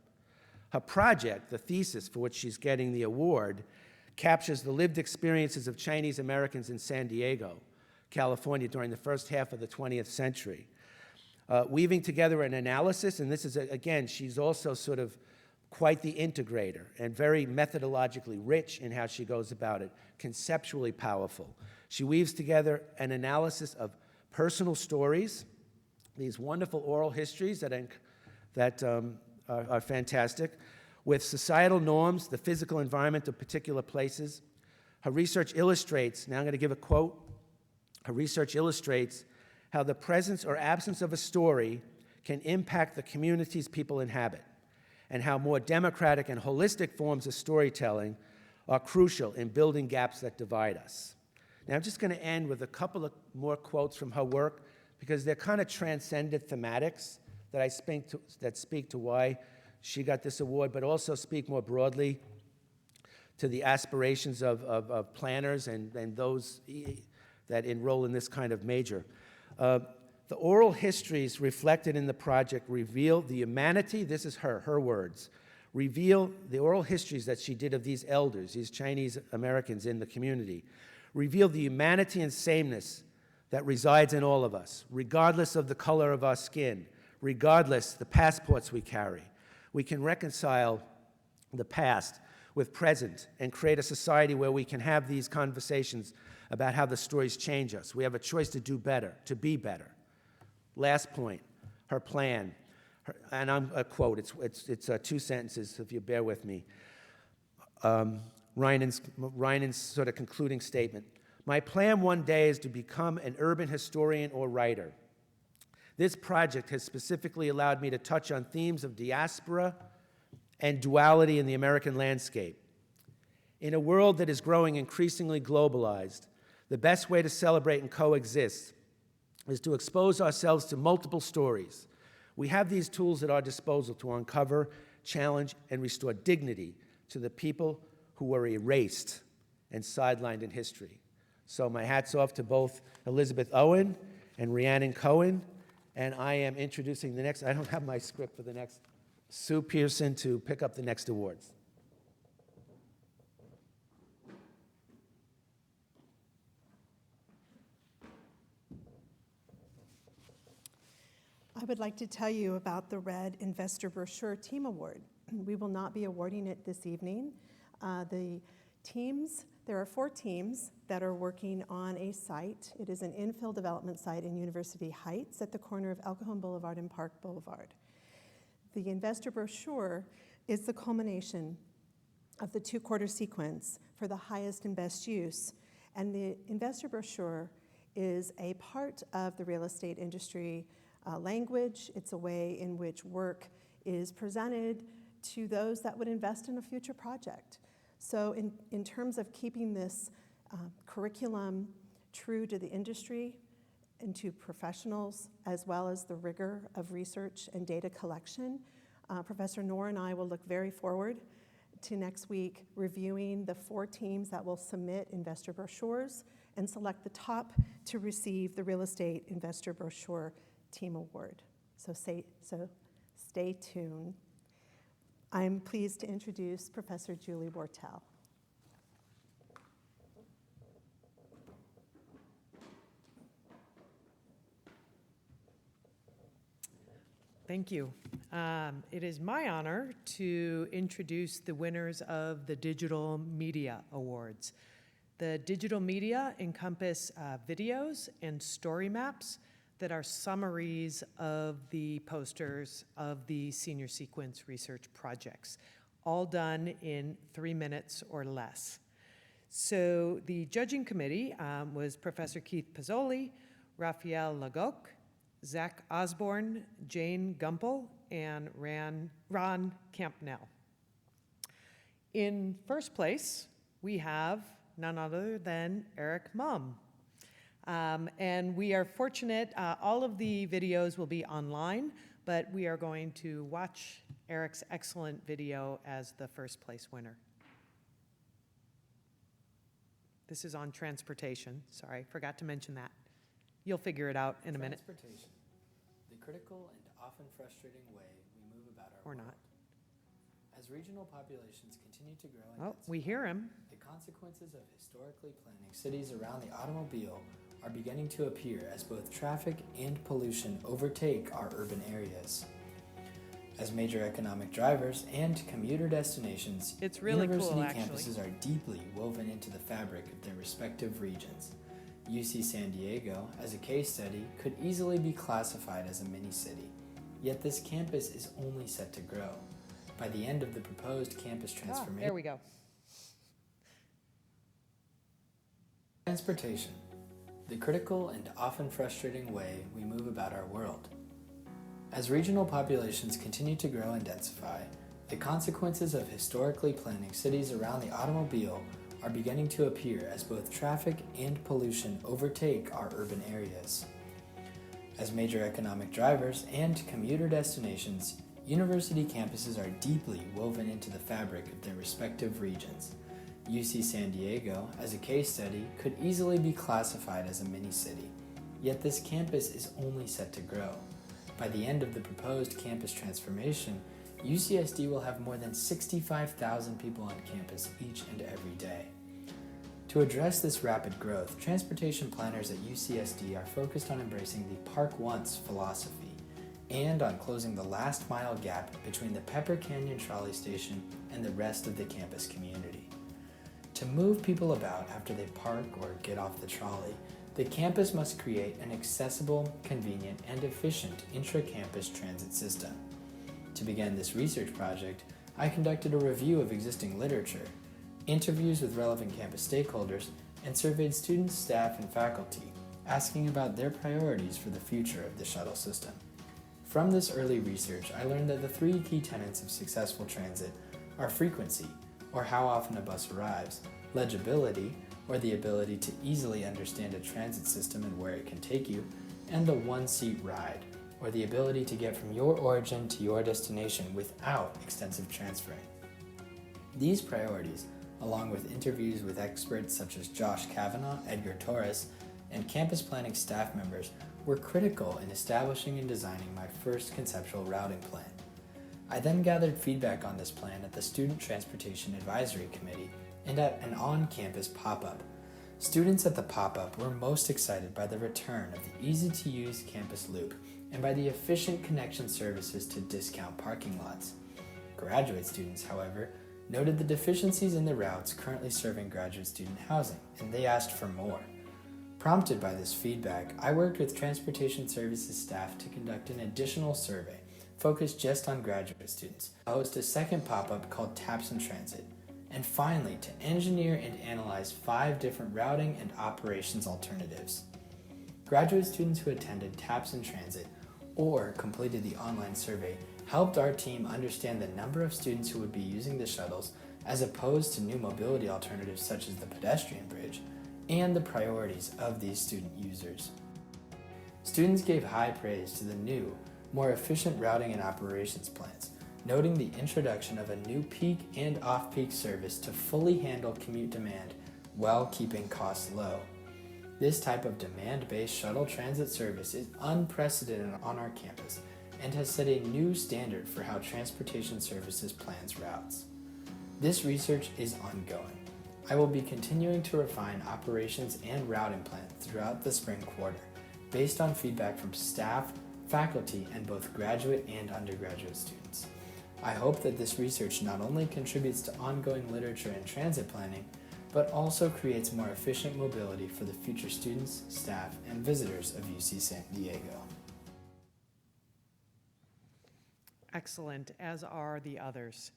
Her project, the thesis for which she's getting the award, captures the lived experiences of Chinese Americans in San Diego, California during the first half of the 20th century. Weaving together an analysis, and this is, again, she's also sort of quite the integrator and very methodologically rich in how she goes about it, conceptually powerful. She weaves together an analysis of personal stories, these wonderful oral histories that are fantastic, with societal norms, the physical environment of particular places. Her research illustrates, now I'm going to give a quote, her research illustrates how the presence or absence of a story can impact the communities people inhabit, and how more democratic and holistic forms of storytelling are crucial in building gaps that divide us. Now I'm just going to end with a couple of more quotes from her work, because they're kind of transcendent thematics that speak to why she got this award, but also speak more broadly to the aspirations of planners and those that enroll in this kind of major. The oral histories reflected in the project reveal the humanity, this is her words, reveal the oral histories that she did of these elders, these Chinese Americans in the community, reveal the humanity and sameness that resides in all of us, regardless of the color of our skin, regardless the passports we carry. We can reconcile the past with present and create a society where we can have these conversations about how the stories change us. We have a choice to do better, to be better. Last point, her plan, and I'm a quote, it's 2 sentences, if you bear with me. Reinen's sort of concluding statement. My plan one day is to become an urban historian or writer. This project has specifically allowed me to touch on themes of diaspora and duality in the American landscape. In a world that is growing increasingly globalized, the best way to celebrate and coexist is to expose ourselves to multiple stories. We have these tools at our disposal to uncover, challenge, and restore dignity to the people who were erased and sidelined in history. So my hat's off to both Elizabeth Owen and Rhiannon Cohen, and I am introducing the next, I don't have my script for the next, Sue Pearson to pick up the next awards. I would like to tell you about the Red Investor Brochure Team Award. We will not be awarding it this evening. There are 4 teams that are working on a site. It is an infill development site in University Heights at the corner of El Cajon Boulevard and Park Boulevard. The investor brochure is the culmination of the 2-quarter sequence for the highest and best use. And the investor brochure is a part of the real estate industry language. It's a way in which work is presented to those that would invest in a future project. So in terms of keeping this curriculum true to the industry and to professionals, as well as the rigor of research and data collection, Professor Noor and I will look very forward to next week reviewing the 4 teams that will submit investor brochures and select the top to receive the Real Estate Investor Brochure Team Award. So stay tuned. I'm pleased to introduce Professor Julie Wortel. Thank you. It is my honor to introduce the winners of the Digital Media Awards. The digital media encompass videos and story maps that are summaries of the posters of the senior sequence research projects, all done in 3 minutes or less. So the judging committee was Professor Keith Pizzoli, Raphael Lagoc, Zach Osborne, Jane Gumpel, and Ron Campnell. In first place, we have none other than Eric Mumm. And we are fortunate, all of the videos will be online, but we are going to watch Eric's excellent video as the first place winner. This is on transportation. Sorry, forgot to mention that. You'll figure it out in a minute. Transportation, the critical and often frustrating way we move about our Or world. not. As regional populations continue to grow in Oh, density, we hear him. the consequences of historically planning cities around the automobile are beginning to appear as both traffic and pollution overtake our urban areas. As major economic drivers and commuter destinations, It's really cool, university actually. campuses are deeply woven into the fabric of their respective regions. UC San Diego, as a case study, could easily be classified as a mini-city, yet this campus is only set to grow. By the end of the proposed campus transformation, There we go. transportation, the critical and often frustrating way we move about our world. As regional populations continue to grow and densify, the consequences of historically planning cities around the automobile are beginning to appear as both traffic and pollution overtake our urban areas. As major economic drivers and commuter destinations, university campuses are deeply woven into the fabric of their respective regions. UC San Diego, as a case study, could easily be classified as a mini-city, yet this campus is only set to grow. By the end of the proposed campus transformation, UCSD will have more than 65,000 people on campus each and every day. To address this rapid growth, transportation planners at UCSD are focused on embracing the Park Once philosophy and on closing the last mile gap between the Pepper Canyon trolley station and the rest of the campus community. To move people about after they park or get off the trolley, the campus must create an accessible, convenient, and efficient intra-campus transit system. To begin this research project, I conducted a review of existing literature, interviews with relevant campus stakeholders, and surveyed students, staff, and faculty, asking about their priorities for the future of the shuttle system. From this early research, I learned that the three key tenets of successful transit are frequency, or how often a bus arrives, legibility, or the ability to easily understand a transit system and where it can take you, and the one-seat ride, or the ability to get from your origin to your destination without extensive transferring. These priorities, along with interviews with experts such as Josh Kavanaugh, Edgar Torres, and campus planning staff members, were critical in establishing and designing my first conceptual routing plan. I then gathered feedback on this plan at the Student Transportation Advisory Committee and at an on-campus pop-up. Students at the pop-up were most excited by the return of the easy-to-use campus loop and by the efficient connection services to discount parking lots. Graduate students, however, noted the deficiencies in the routes currently serving graduate student housing, and they asked for more. Prompted by this feedback, I worked with Transportation Services staff to conduct an additional survey focused just on graduate students, host a second pop-up called Taps in Transit, and finally to engineer and analyze 5 different routing and operations alternatives. Graduate students who attended Taps in Transit or completed the online survey helped our team understand the number of students who would be using the shuttles as opposed to new mobility alternatives such as the pedestrian bridge, and the priorities of these student users. Students gave high praise to the new, more efficient routing and operations plans, noting the introduction of a new peak and off-peak service to fully handle commute demand while keeping costs low. This type of demand-based shuttle transit service is unprecedented on our campus and has set a new standard for how transportation services plans routes. This research is ongoing. I will be continuing to refine operations and routing plans throughout the spring quarter, based on feedback from staff, faculty, and both graduate and undergraduate students. I hope that this research not only contributes to ongoing literature and transit planning, but also creates more efficient mobility for the future students, staff, and visitors of UC San Diego. Excellent, as are the others.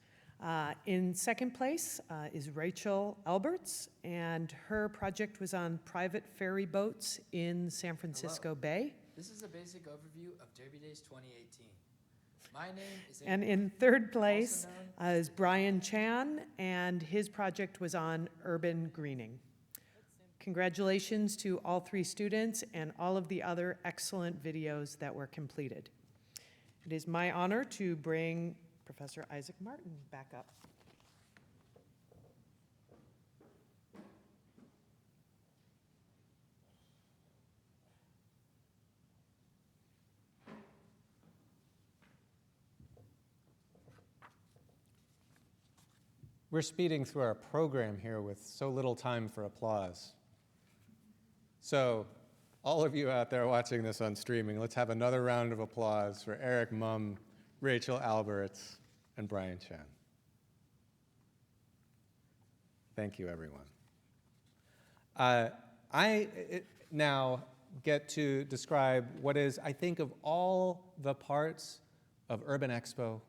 In second place is Rachel Alberts, and her project was on private ferry boats in San Francisco Bay. This is a basic overview of Derby Days 2018. My name is And in third place is Brian Chan, and his project was on urban greening. Congratulations to all 3 students and all of the other excellent videos that were completed. It is my honor to bring Professor Isaac Martin back up. We're speeding through our program here with so little time for applause. So, all of you out there watching this on streaming, let's have another round of applause for Eric Mumm Rachel Alberts, and Brian Chen. Thank you, everyone. I now get to describe what is, I think, of all the parts of Urban Expo,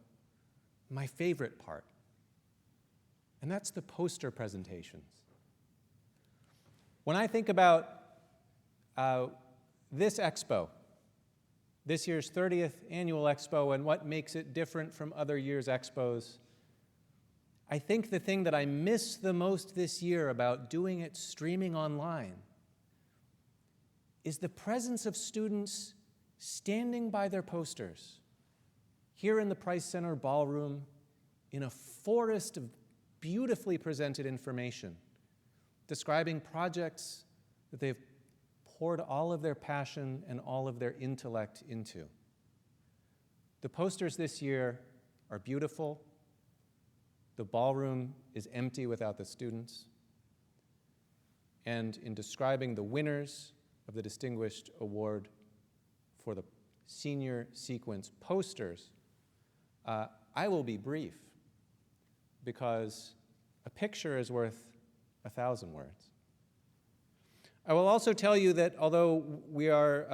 my favorite part. And that's the poster presentations. When I think about this Expo, this year's 30th annual Expo, and what makes it different from other years' Expos, I think the thing that I miss the most this year about doing it streaming online is the presence of students standing by their posters here in the Price Center ballroom in a forest of beautifully presented information, describing projects that they've poured all of their passion and all of their intellect into. The posters this year are beautiful. The ballroom is empty without the students. And in describing the winners of the Distinguished Award for the Senior Sequence posters, I will be brief because a picture is worth 1,000 words. I will also tell you that although we are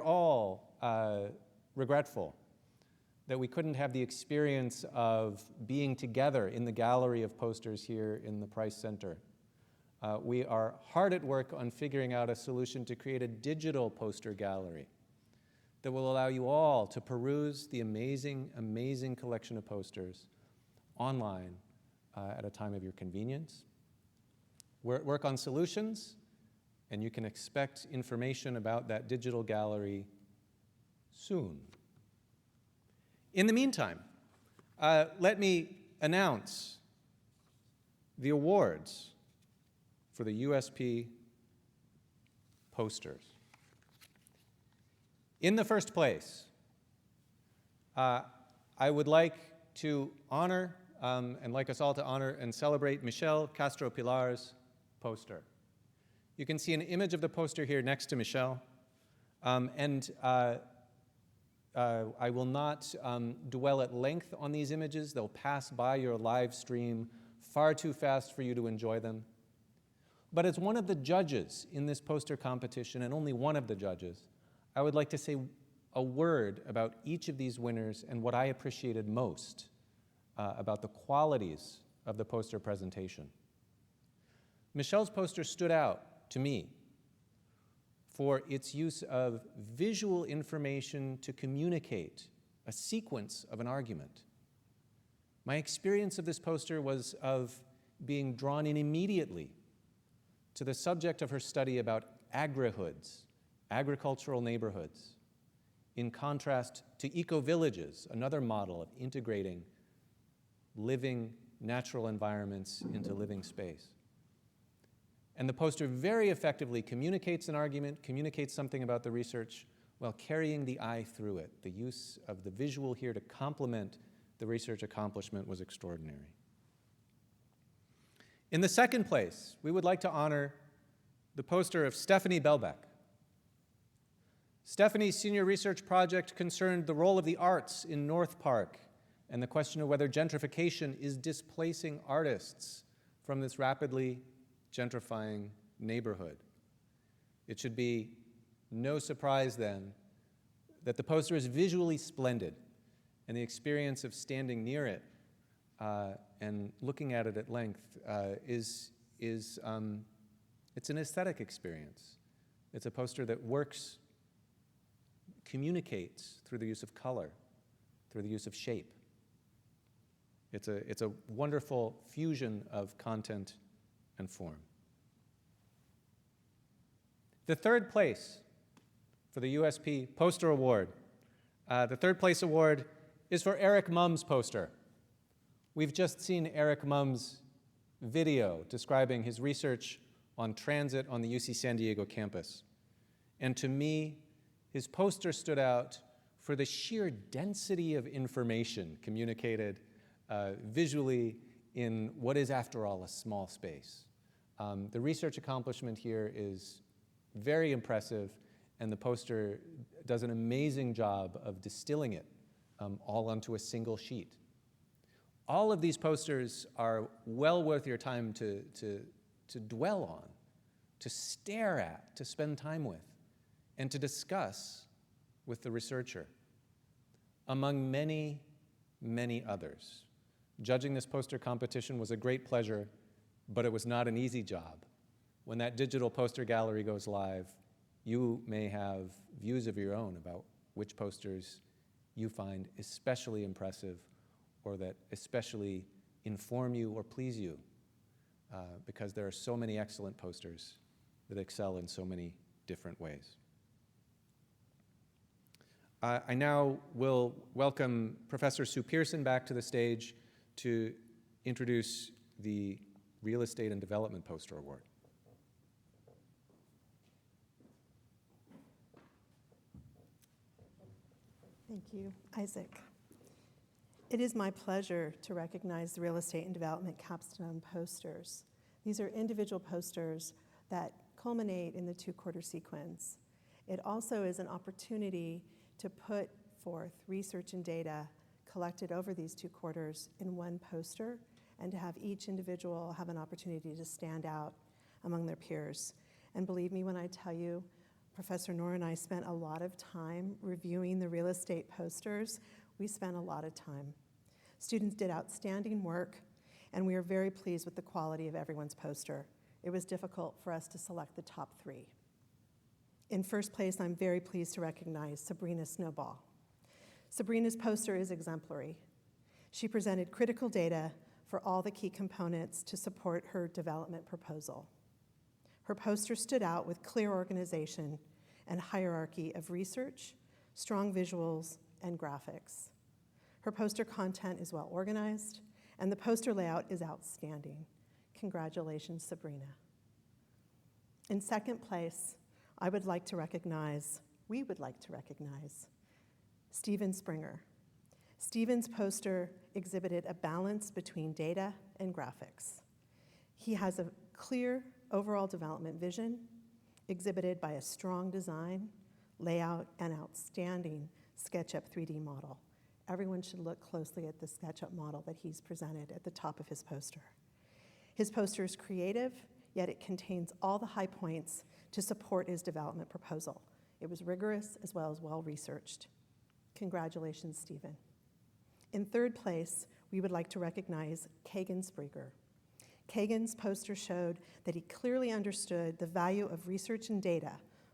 all regretful that we couldn't have the experience of being together in the gallery of posters here in the Price Center, we are hard at work on figuring out a solution to create a digital poster gallery that will allow you all to peruse the amazing, amazing collection of posters online at a time of your convenience. We're at work on solutions, and you can expect information about that digital gallery soon. In the meantime, let me announce the awards for the USP posters. In the first place, I would like to honor, and like us all to honor and celebrate Michelle Castro-Pilar's poster. You can see an image of the poster here next to Michelle, and I will not dwell at length on these images. They'll pass by your live stream far too fast for you to enjoy them. But as one of the judges in this poster competition, and only one of the judges, I would like to say a word about each of these winners and what I appreciated most about the qualities of the poster presentation. Michelle's poster stood out to me for its use of visual information to communicate a sequence of an argument. My experience of this poster was of being drawn in immediately to the subject of her study about agrihoods, agricultural neighborhoods, in contrast to eco-villages, another model of integrating living natural environments into living space. And the poster very effectively communicates an argument, communicates something about the research, while carrying the eye through it. The use of the visual here to complement the research accomplishment was extraordinary. In the second place, we would like to honor the poster of Stephanie Belbeck. Stephanie's senior research project concerned the role of the arts in North Park and the question of whether gentrification is displacing artists from this rapidly gentrifying neighborhood. It should be no surprise then that the poster is visually splendid, and the experience of standing near it and looking at it at length it's an aesthetic experience. It's a poster that works, communicates through the use of color, through the use of shape. It's a wonderful fusion of content and form. The third place for the USP Poster Award, the third place award is for Eric Mumm's poster. We've just seen Eric Mumm's video describing his research on transit on the UC San Diego campus. And to me, his poster stood out for the sheer density of information communicated visually in what is, after all, a small space. The research accomplishment here is very impressive, and the poster does an amazing job of distilling it all onto a single sheet. All of these posters are well worth your time to dwell on, to stare at, to spend time with, and to discuss with the researcher. Among many, many others. Judging this poster competition was a great pleasure, but it was not an easy job. When that digital poster gallery goes live, you may have views of your own about which posters you find especially impressive or that especially inform you or please you, because there are so many excellent posters that excel in so many different ways. I now will welcome Professor Sue Pearson back to the stage to introduce the Real Estate and Development Poster Award. Thank you, Isaac. It is my pleasure to recognize the Real Estate and Development Capstone posters. These are individual posters that culminate in the two-quarter sequence. It also is an opportunity to put forth research and data collected over these 2 quarters in one poster and to have each individual have an opportunity to stand out among their peers. And believe me when I tell you, Professor Noor and I spent a lot of time reviewing the real estate posters. We spent a lot of time. Students did outstanding work, and we are very pleased with the quality of everyone's poster. It was difficult for us to select the top 3. In first place, I'm very pleased to recognize Sabrina Snowball. Sabrina's poster is exemplary. She presented critical data for all the key components to support her development proposal. Her poster stood out with clear organization and hierarchy of research, strong visuals, and graphics. Her poster content is well organized, and the poster layout is outstanding. Congratulations, Sabrina. In second place, we would like to recognize Stephen Springer. Stephen's poster exhibited a balance between data and graphics. He has a clear overall development vision, exhibited by a strong design, layout, and outstanding SketchUp 3D model. Everyone should look closely at the SketchUp model that he's presented at the top of his poster. His poster is creative, yet it contains all the high points to support his development proposal. It was rigorous as well as well-researched. Congratulations, Stephen. In third place, we would like to recognize Kagan Spreger. Kagan's poster showed that he clearly understood the value of research and data,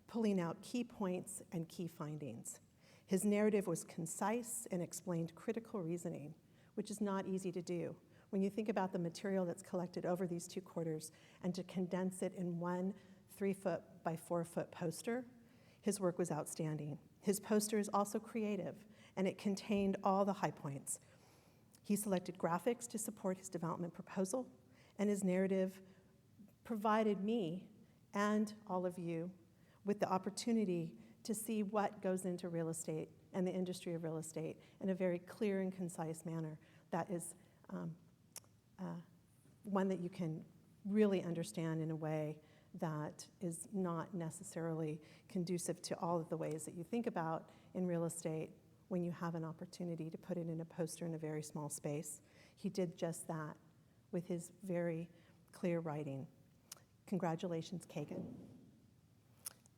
pulling out key points and key findings. His narrative was concise and explained critical reasoning, which is not easy to do. When you think about the material that's collected over these 2 quarters and to condense it in one 3-foot by 4-foot poster, his work was outstanding. His poster is also creative, and it contained all the high points. He selected graphics to support his development proposal, and his narrative provided me and all of you with the opportunity to see what goes into real estate and the industry of real estate in a very clear and concise manner that is one that you can really understand in a way that is not necessarily conducive to all of the ways that you think about in real estate when you have an opportunity to put it in a poster in a very small space. He did just that with his very clear writing. Congratulations, Kagan.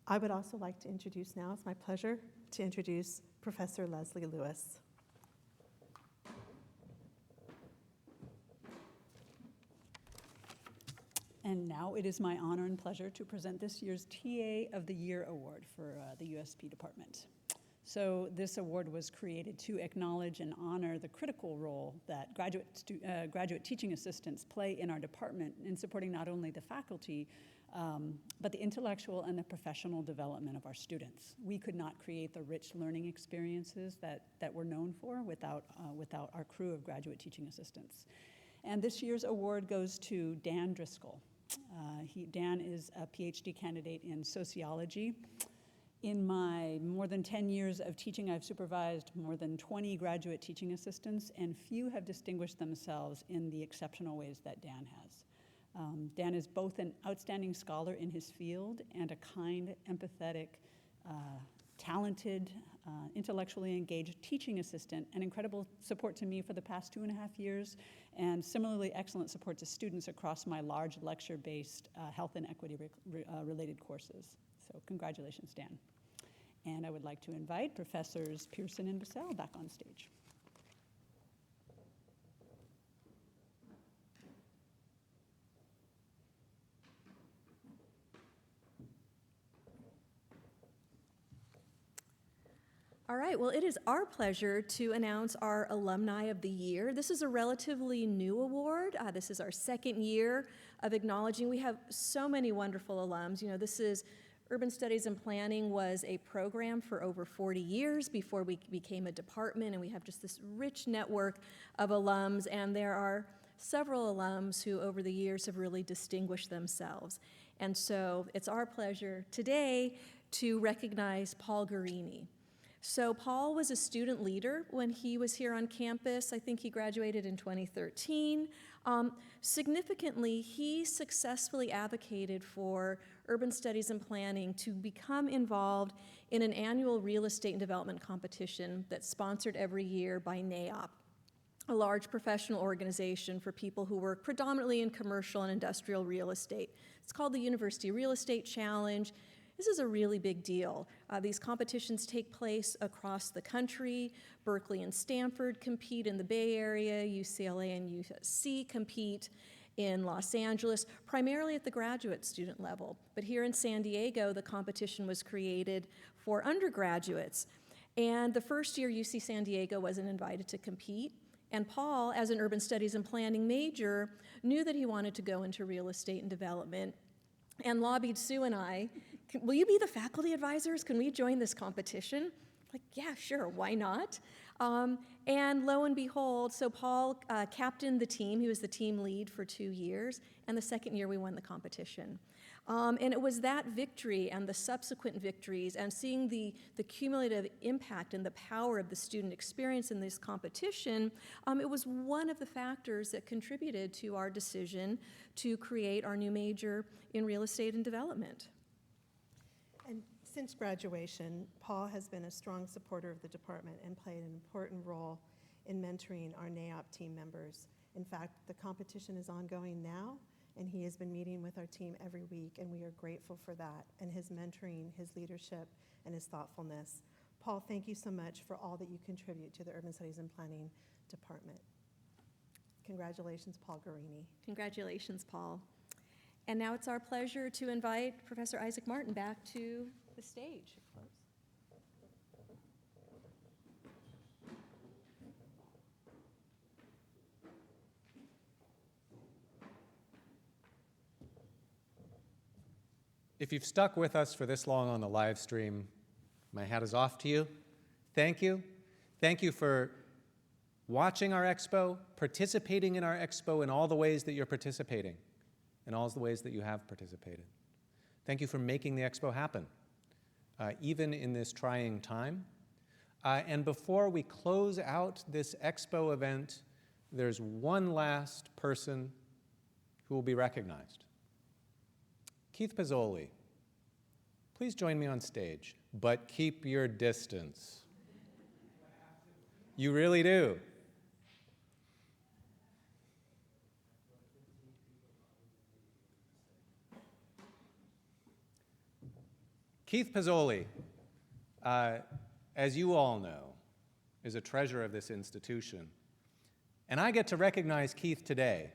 I would also like to introduce now, it's my pleasure to introduce Professor Leslie Lewis. And now it is my honor and pleasure to present this year's TA of the Year Award for the USP department. So this award was created to acknowledge and honor the critical role that graduate teaching assistants play in our department in supporting not only the faculty, but the intellectual and the professional development of our students. We could not create the rich learning experiences that we're known for without our crew of graduate teaching assistants. And this year's award goes to Dan Driscoll. Dan is a PhD candidate in sociology. In my more than 10 years of teaching, I've supervised more than 20 graduate teaching assistants, and few have distinguished themselves in the exceptional ways that Dan has. Dan is both an outstanding scholar in his field and a kind, empathetic talented, intellectually engaged teaching assistant, and incredible support to me for the past 2.5 years, and similarly excellent support to students across my large lecture-based health and equity related courses. So congratulations, Dan. And I would like to invite Professors Pearson and Bissell back on stage. All right, well, it is our pleasure to announce our Alumni of the Year. This is a relatively new award. This is our second year of acknowledging. We have so many wonderful alums. You know, this is Urban Studies and Planning was a program for over 40 years before we became a department, and we have just this rich network of alums, and there are several alums who over the years have really distinguished themselves. And so it's our pleasure today to recognize Paul Guarini. So Paul was a student leader when he was here on campus. I think he graduated in 2013. Significantly, he successfully advocated for urban studies and planning to become involved in an annual real estate and development competition that's sponsored every year by NAIOP, a large professional organization for people who work predominantly in commercial and industrial real estate. It's called the University Real Estate Challenge. This is a really big deal. These competitions take place across the country. Berkeley and Stanford compete in the Bay Area. UCLA and USC compete in Los Angeles, primarily at the graduate student level. But here in San Diego, the competition was created for undergraduates. And the first year, UC San Diego wasn't invited to compete. And Paul, as an urban studies and planning major, knew that he wanted to go into real estate and development and lobbied Sue and I, will you be the faculty advisors? Can we join this competition? Like, yeah, sure, why not? And lo and behold, so Paul captained the team. He was the team lead for 2 years, and the second year we won the competition. And it was that victory and the subsequent victories and seeing the cumulative impact and the power of the student experience in this competition, it was one of the factors that contributed to our decision to create our new major in real estate and development. And since graduation, Paul has been a strong supporter of the department and played an important role in mentoring our NAIOP team members. In fact, the competition is ongoing now, and he has been meeting with our team every week, and we are grateful for that and his mentoring, his leadership, and his thoughtfulness. Paul, thank you so much for all that you contribute to the Urban Studies and Planning Department. Congratulations, Paul Guarini. Congratulations, Paul. And now it's our pleasure to invite Professor Isaac Martin back to the stage. If you've stuck with us for this long on the live stream, my hat is off to you. Thank you. Thank you for watching our expo, participating in our expo in all the ways that you're participating, in all the ways that you have participated. Thank you for making the expo happen, even in this trying time. And before we close out this expo event, there's one last person who will be recognized. Keith Pizzoli, please join me on stage, but keep your distance. You really do. Keith Pizzoli, as you all know, is a treasure of this institution. And I get to recognize Keith today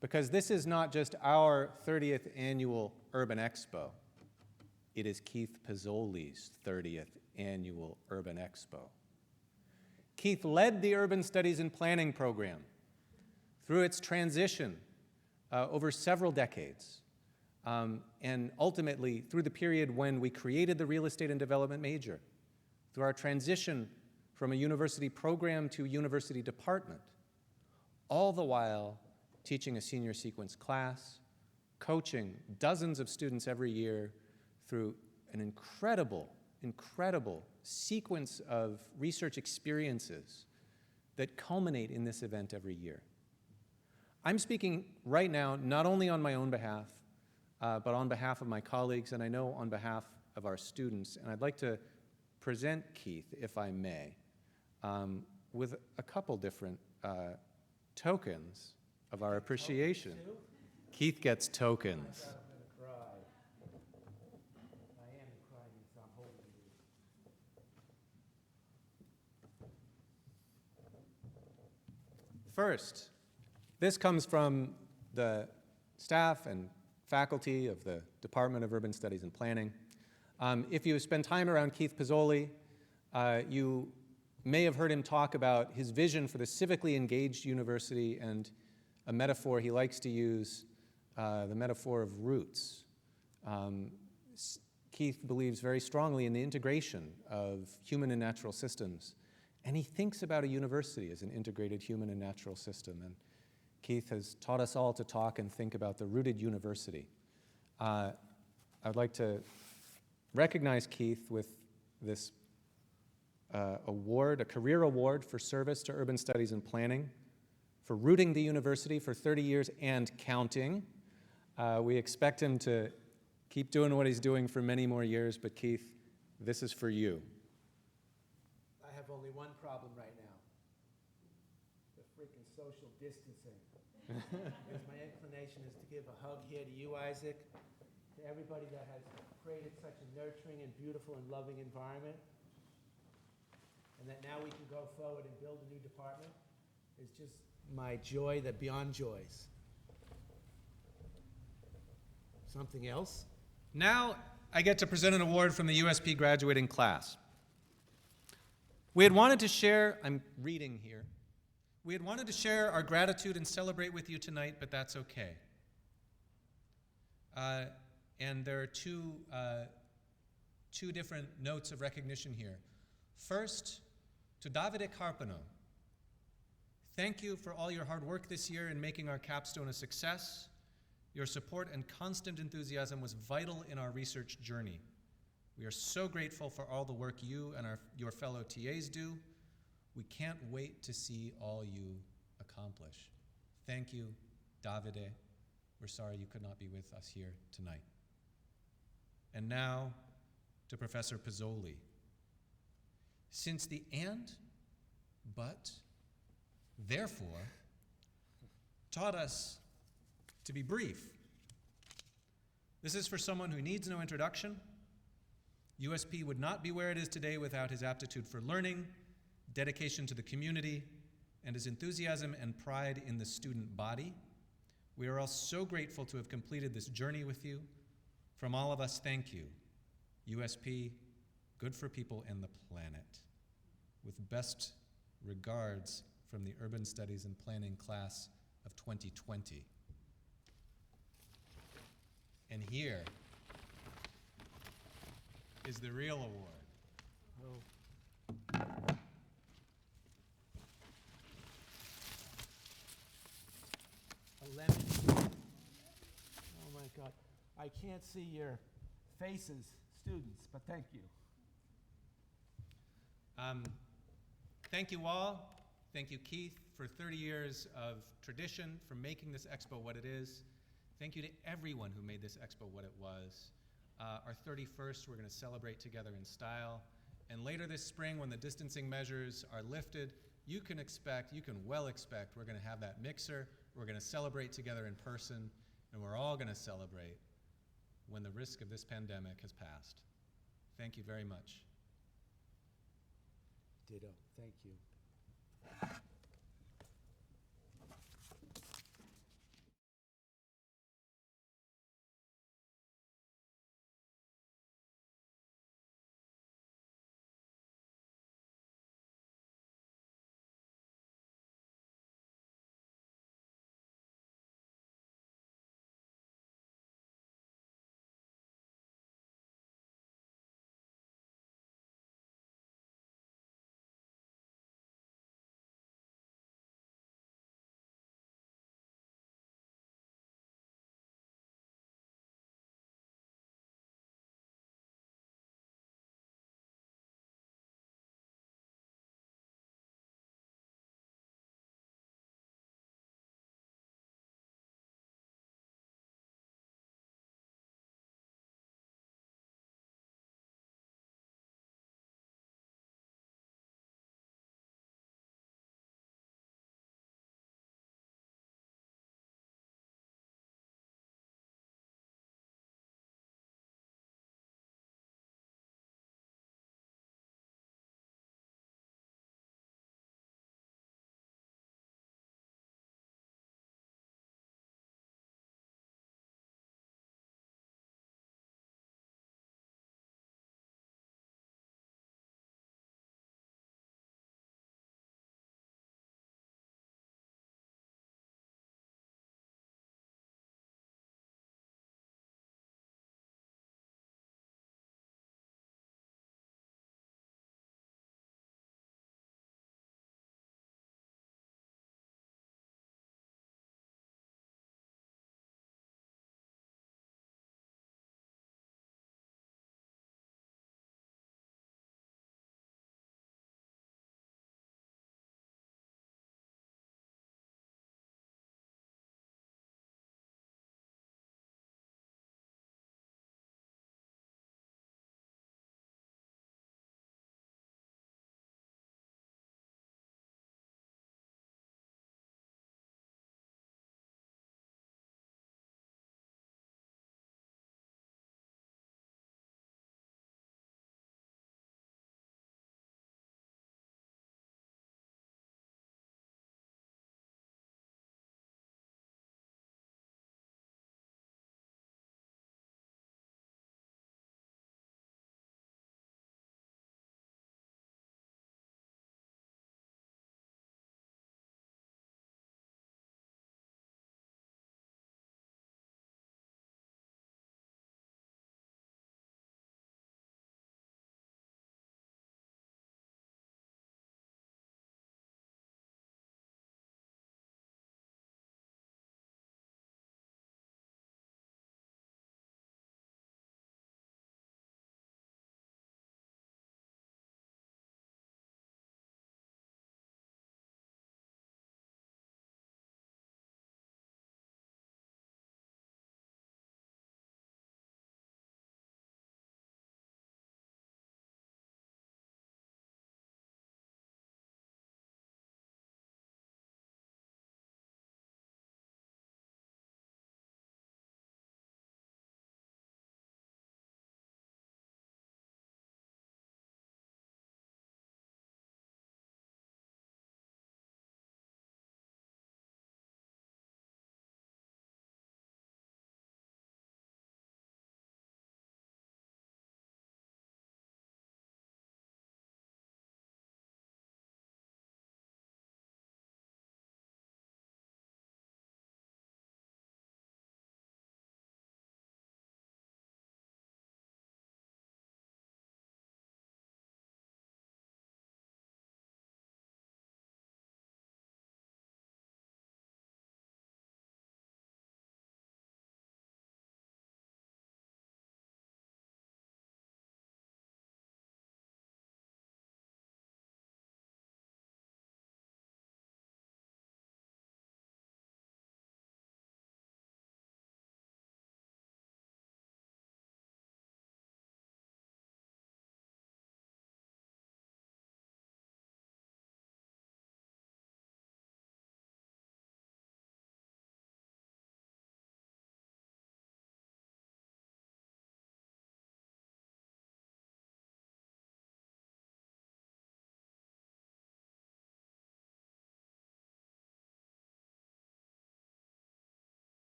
because this is not just our 30th annual Urban Expo. It is Keith Pizzoli's 30th annual Urban Expo. Keith led the Urban Studies and Planning program through its transition over several decades. And ultimately, through the period when we created the Real Estate and Development major, through our transition from a university program to a university department, all the while teaching a senior sequence class, coaching dozens of students every year through an incredible sequence of research experiences that culminate in this event every year. I'm speaking right now not only on my own behalf, but on behalf of my colleagues, and I know on behalf of our students. And I'd like to present Keith, if I may, with a couple different tokens of our appreciation. Keith gets tokens. I'm gonna cry. I am crying, so I'm holding these. First, this comes from the staff and faculty of the Department of Urban Studies and Planning. If you spend time around Keith Pizzoli, you may have heard him talk about his vision for the civically engaged university and a metaphor he likes to use, the metaphor of roots. Keith believes very strongly in the integration of human and natural systems, and he thinks about a university as an integrated human and natural system. And Keith has taught us all to talk and think about the rooted university. I'd like to recognize Keith with this award, a career award for service to urban studies and planning, for rooting the university for 30 years and counting. We expect him to keep doing what he's doing for many more years, but Keith, this is for you. I have only one problem right now. The freaking social distancing. Because my inclination is to give a hug here to you, Isaac, to everybody that has created such a nurturing and beautiful and loving environment, and that now we can go forward and build a new department. It's just my joy that beyond joys. Something else? Now I get to present an award from the USP graduating class. We had wanted to share, I'm reading here, we had wanted to share our gratitude and celebrate with you tonight, but that's okay. And there are two different notes of recognition here. First, to Davide Carpano. Thank you for all your hard work this year in making our capstone a success. Your support and constant enthusiasm was vital in our research journey. We are so grateful for all the work you and your fellow TAs do. We can't wait to see all you accomplish. Thank you, Davide. We're sorry you could not be with us here tonight. And now to Professor Pizzoli. Since the and, but, therefore, taught us to be brief. This is for someone who needs no introduction. USP would not be where it is today without his aptitude for learning, dedication to the community, and his enthusiasm and pride in the student body. We are all so grateful to have completed this journey with you. From all of us, thank you. USP, good for people and the planet. With best regards from the Urban Studies and Planning class of 2020. And here is the real award. A lemon. Oh my God. I can't see your faces, students, but thank you. Thank you all. Thank you, Keith, for 30 years of tradition, for making this Expo what it is. Thank you to everyone who made this Expo what it was. Our 31st, we're going to celebrate together in style. And later this spring, when the distancing measures are lifted, you can well expect, we're going to have that mixer. We're going to celebrate together in person, and we're all going to celebrate when the risk of this pandemic has passed. Thank you very much. Ditto. Thank you.